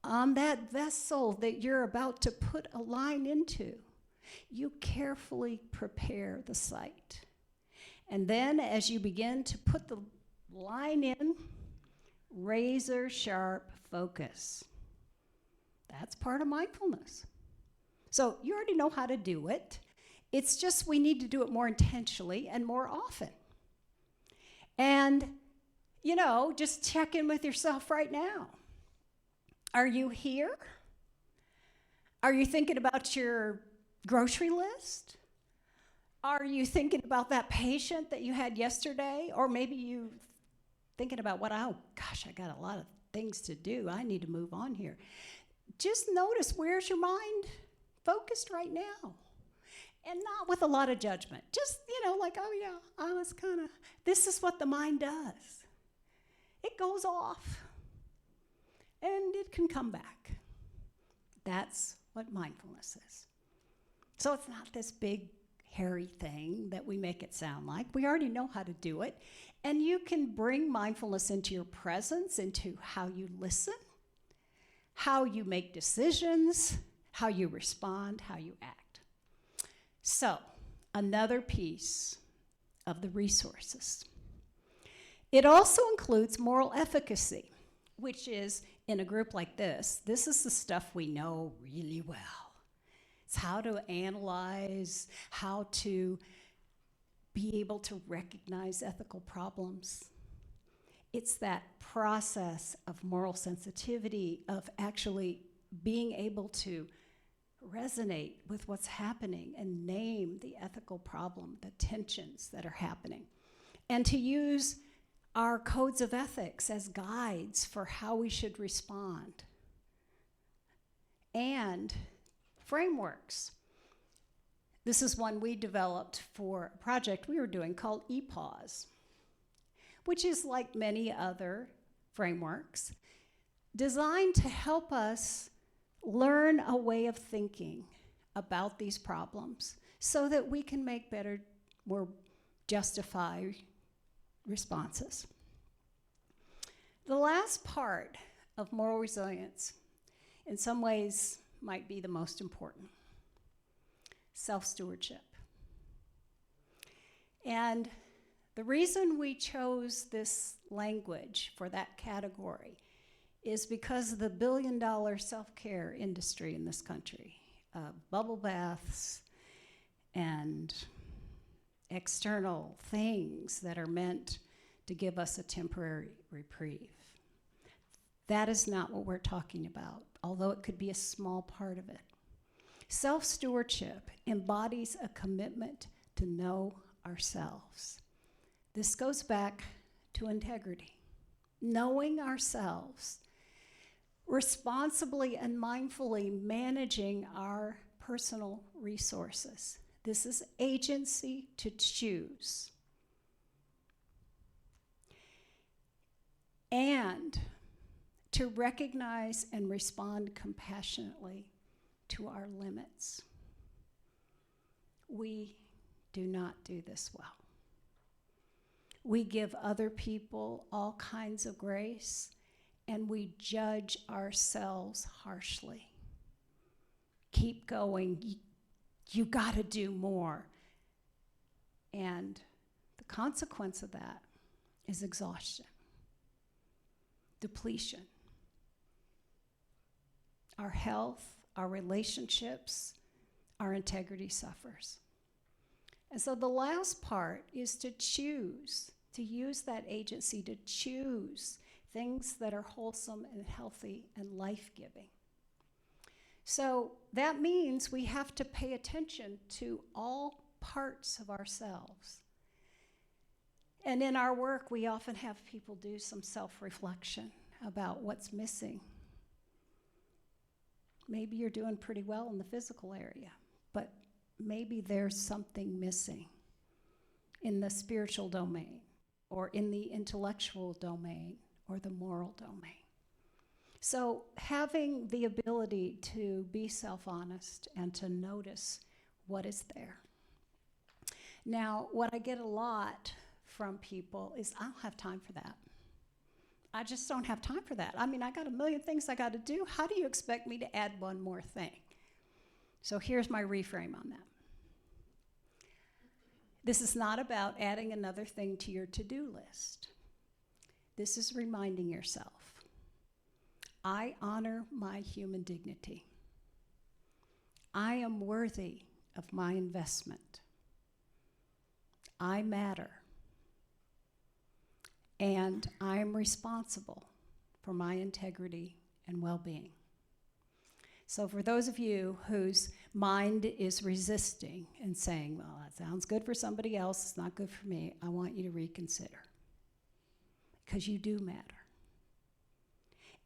on that vessel that you're about to put a line into. You carefully prepare the site. And then as you begin to put the line in, razor sharp focus. That's part of mindfulness. So you already know how to do it. It's just we need to do it more intentionally and more often. And, just check in with yourself right now. Are you here? Are you thinking about your grocery list? Are you thinking about that patient that you had yesterday? Or maybe you thinking about I got a lot of things to do. I need to move on here. Just notice, where's your mind focused right now? And not with a lot of judgment. Just, I was this is what the mind does. It goes off, and it can come back. That's what mindfulness is. So it's not this big, hairy thing that we make it sound like. We already know how to do it. And you can bring mindfulness into your presence, into how you listen, how you make decisions, how you respond, how you act. So, another piece of the resources. It also includes moral efficacy, which is, in a group like this is the stuff we know really well. It's how to analyze, how to be able to recognize ethical problems. It's that process of moral sensitivity, of actually being able to resonate with what's happening and name the ethical problem, the tensions that are happening, and to use our codes of ethics as guides for how we should respond, and frameworks. This is one we developed for a project we were doing called EPAWS, which is like many other frameworks, designed to help us learn a way of thinking about these problems so that we can make better, more justified responses. The last part of moral resilience, in some ways, might be the most important: self-stewardship. And the reason we chose this language for that category is because of the billion-dollar self-care industry in this country. Bubble baths and external things that are meant to give us a temporary reprieve. That is not what we're talking about, although it could be a small part of it. Self-stewardship embodies a commitment to know ourselves. This goes back to integrity. Knowing ourselves responsibly and mindfully managing our personal resources. This is agency to choose. And to recognize and respond compassionately to our limits. We do not do this well. We give other people all kinds of grace, and we judge ourselves harshly. Keep going. You got to do more. And the consequence of that is exhaustion, depletion. Our health, our relationships, our integrity suffers. And so the last part is to choose, to use that agency to choose things that are wholesome and healthy and life-giving. So that means we have to pay attention to all parts of ourselves. And in our work, we often have people do some self-reflection about what's missing. Maybe you're doing pretty well in the physical area, but maybe there's something missing in the spiritual domain, or in the intellectual domain, or the moral domain. So having the ability to be self-honest and to notice what is there. Now, what I get a lot from people is, I don't have time for that. I just don't have time for that. I mean, I got a million things I got to do. How do you expect me to add one more thing? So here's my reframe on that. This is not about adding another thing to your to-do list. This is reminding yourself, I honor my human dignity. I am worthy of my investment. I matter. And I am responsible for my integrity and well-being. So for those of you whose mind is resisting and saying, well, that sounds good for somebody else, it's not good for me, I want you to reconsider. Because you do matter.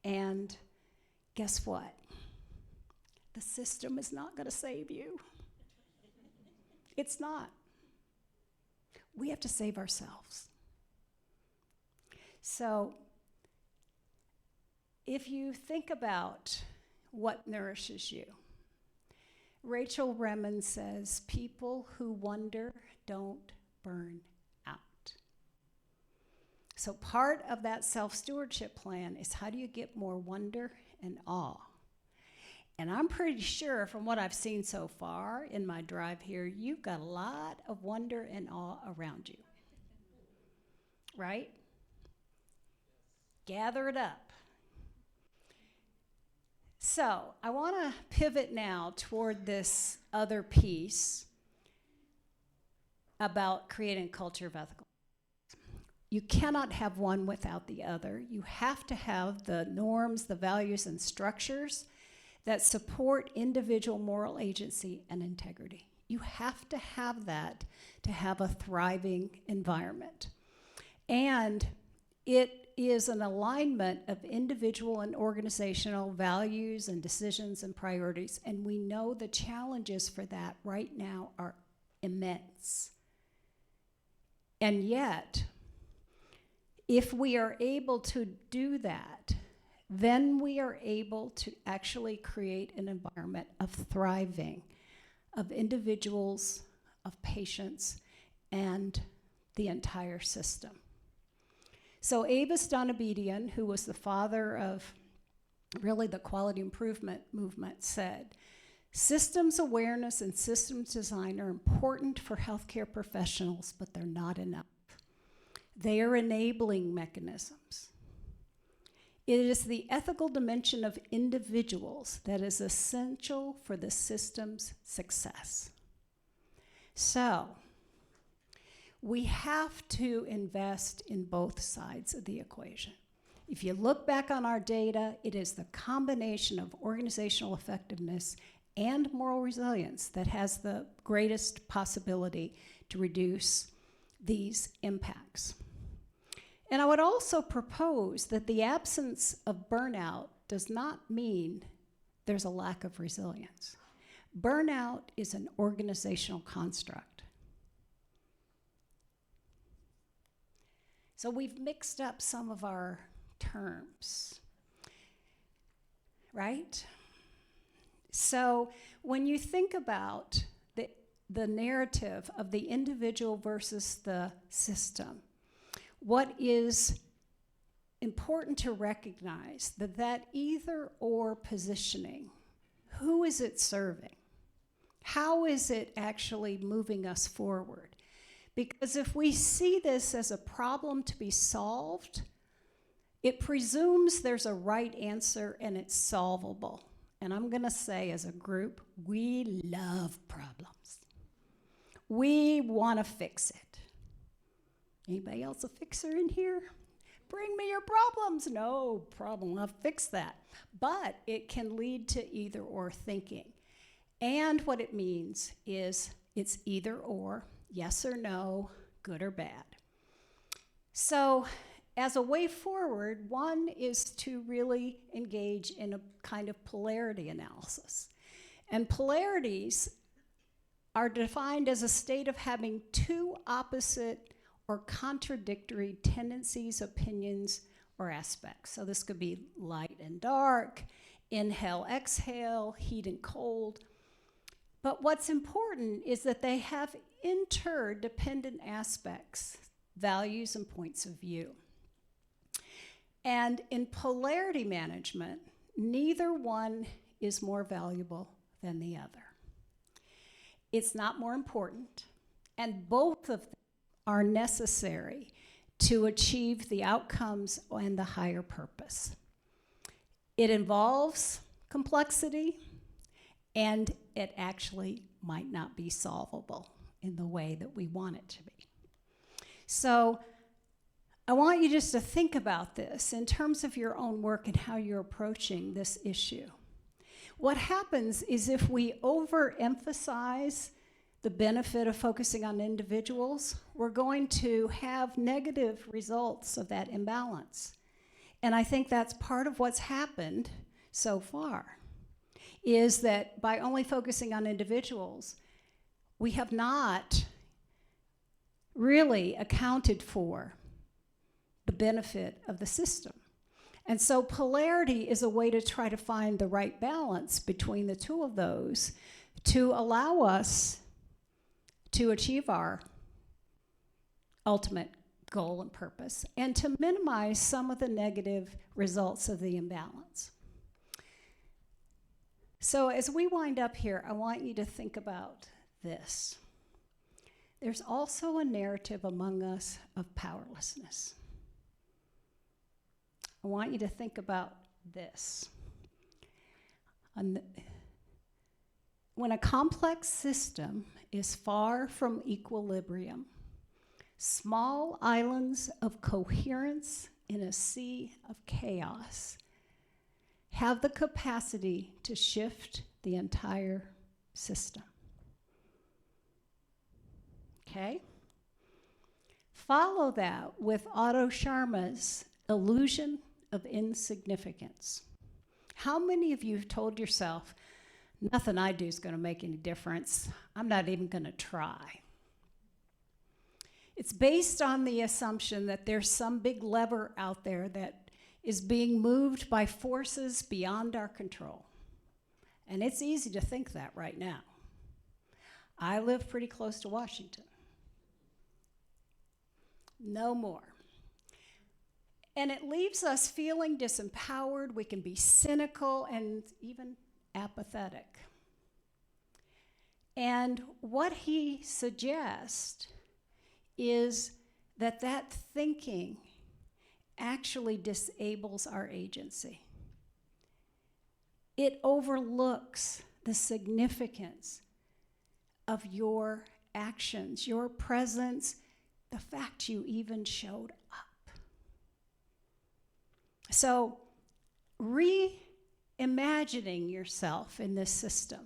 And guess what? The system is not going to save you. It's not. We have to save ourselves. So if you think about what nourishes you, Rachel Remen says, people who wonder don't burn out. So part of that self-stewardship plan is, how do you get more wonder and awe? And I'm pretty sure from what I've seen so far in my drive here, you've got a lot of wonder and awe around you. Right? Gather it up. So I want to pivot now toward this other piece about creating a culture of ethical. You cannot have one without the other. You have to have the norms, the values, and structures that support individual moral agency and integrity. You have to have that to have a thriving environment. And it is an alignment of individual and organizational values and decisions and priorities, and we know the challenges for that right now are immense. And yet, if we are able to do that, then we are able to actually create an environment of thriving, of individuals, of patients, and the entire system. So Avis Donabedian, who was the father of really the quality improvement movement, said, systems awareness and systems design are important for healthcare professionals, but they're not enough. They are enabling mechanisms. It is the ethical dimension of individuals that is essential for the system's success. So, we have to invest in both sides of the equation. If you look back on our data, it is the combination of organizational effectiveness and moral resilience that has the greatest possibility to reduce these impacts. And I would also propose that the absence of burnout does not mean there's a lack of resilience. Burnout is an organizational construct. So we've mixed up some of our terms, right? So when you think about the narrative of the individual versus the system, what is important to recognize that either or positioning, who is it serving? How is it actually moving us forward? Because if we see this as a problem to be solved, it presumes there's a right answer and it's solvable. And I'm going to say, as a group, we love problems. We want to fix it. Anybody else a fixer in here? Bring me your problems. No problem, I'll fix that. But it can lead to either or thinking. And what it means is it's either or, yes or no, good or bad. So as a way forward, one is to really engage in a kind of polarity analysis. And polarities are defined as a state of having two opposite or contradictory tendencies, opinions, or aspects. So this could be light and dark, inhale, exhale, heat and cold. But what's important is that they have interdependent aspects, values, and points of view. And in polarity management, neither one is more valuable than the other. It's not more important, and both of them are necessary to achieve the outcomes and the higher purpose. It involves complexity, and it actually might not be solvable in the way that we want it to be. So I want you just to think about this in terms of your own work and how you're approaching this issue. What happens is if we overemphasize the benefit of focusing on individuals, we're going to have negative results of that imbalance. And I think that's part of what's happened so far, is that by only focusing on individuals, we have not really accounted for the benefit of the system. And so polarity is a way to try to find the right balance between the two of those to allow us to achieve our ultimate goal and purpose, and to minimize some of the negative results of the imbalance. So as we wind up here, I want you to think about this. There's also a narrative among us of powerlessness. I want you to think about this. When a complex system is far from equilibrium, small islands of coherence in a sea of chaos have the capacity to shift the entire system. Okay? Follow that with Otto Scharma's illusion of insignificance. How many of you have told yourself, nothing I do is going to make any difference. I'm not even going to try. It's based on the assumption that there's some big lever out there that is being moved by forces beyond our control. And it's easy to think that right now. I live pretty close to Washington. No more. And it leaves us feeling disempowered. We can be cynical and even apathetic. And what he suggests is that that thinking actually disables our agency. It overlooks the significance of your actions, your presence, the fact you even showed up. So, reimagining yourself in this system.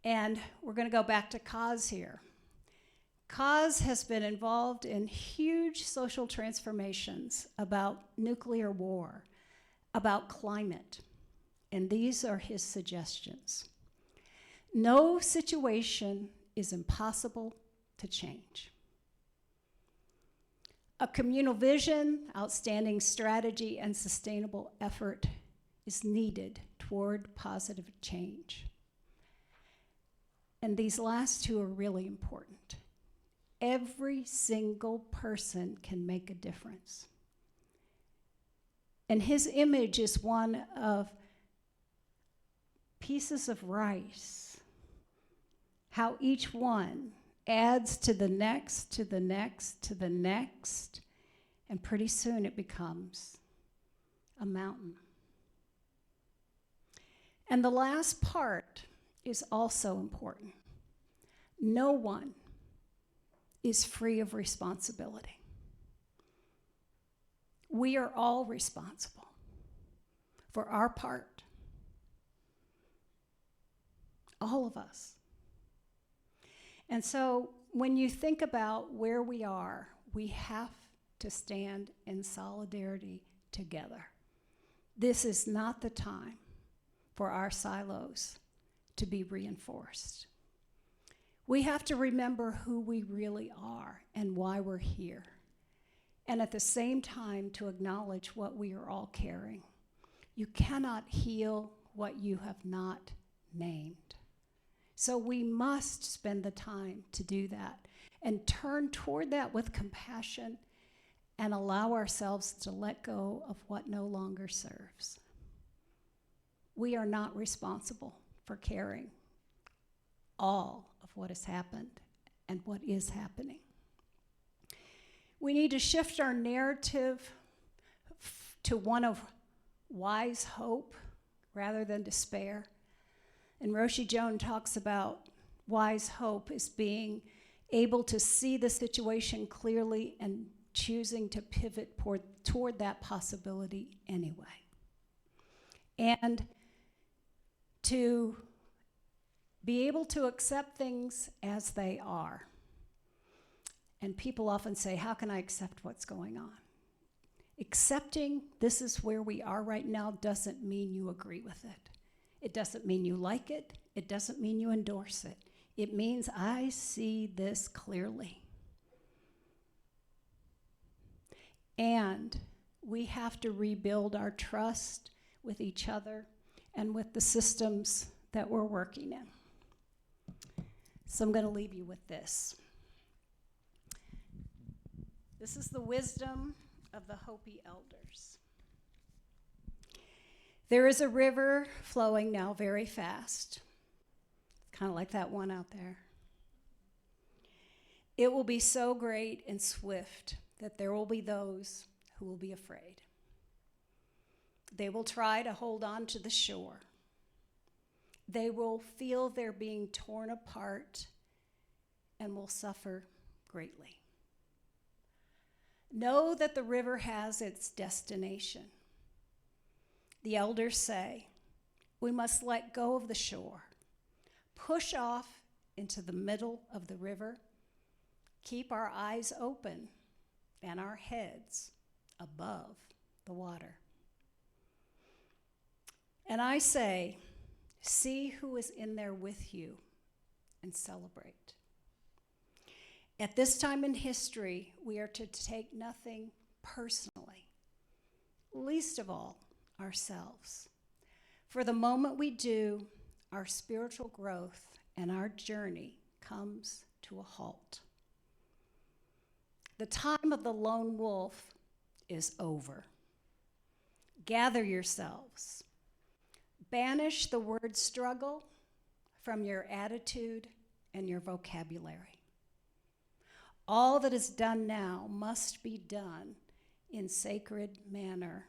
And we're going to go back to Kaz here. Kaz has been involved in huge social transformations about nuclear war, about climate, and these are his suggestions. No situation is impossible to change. A communal vision, outstanding strategy, and sustainable effort is needed toward positive change. And these last two are really important. Every single person can make a difference. And his image is one of pieces of rice, how each one adds to the next, to the next, to the next, and pretty soon it becomes a mountain. And the last part is also important. No one is free of responsibility. We are all responsible for our part. All of us. And so when you think about where we are, we have to stand in solidarity together. This is not the time for our silos to be reinforced. We have to remember who we really are and why we're here, and at the same time to acknowledge what we are all carrying. You cannot heal what you have not named. So we must spend the time to do that and turn toward that with compassion and allow ourselves to let go of what no longer serves. We are not responsible for carrying all of what has happened and what is happening. We need to shift our narrative to one of wise hope rather than despair. And Roshi Joan talks about wise hope as being able to see the situation clearly and choosing to pivot toward that possibility anyway. And to be able to accept things as they are. And people often say, how can I accept what's going on? Accepting this is where we are right now doesn't mean you agree with it. It doesn't mean you like it. It doesn't mean you endorse it. It means I see this clearly. And we have to rebuild our trust with each other and with the systems that we're working in. So I'm going to leave you with this. This is the wisdom of the Hopi elders. There is a river flowing now very fast. It's kind of like that one out there. It will be so great and swift that there will be those who will be afraid. They will try to hold on to the shore. They will feel they're being torn apart and will suffer greatly. Know that the river has its destination. The elders say, we must let go of the shore, push off into the middle of the river, keep our eyes open and our heads above the water. And I say, see who is in there with you and celebrate. At this time in history, we are to take nothing personally, least of all ourselves. For the moment we do, our spiritual growth and our journey comes to a halt. The time of the lone wolf is over. Gather yourselves. Banish the word struggle from your attitude and your vocabulary. All that is done now must be done in sacred manner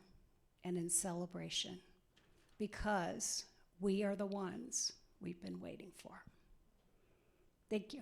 and in celebration, because we are the ones we've been waiting for. Thank you.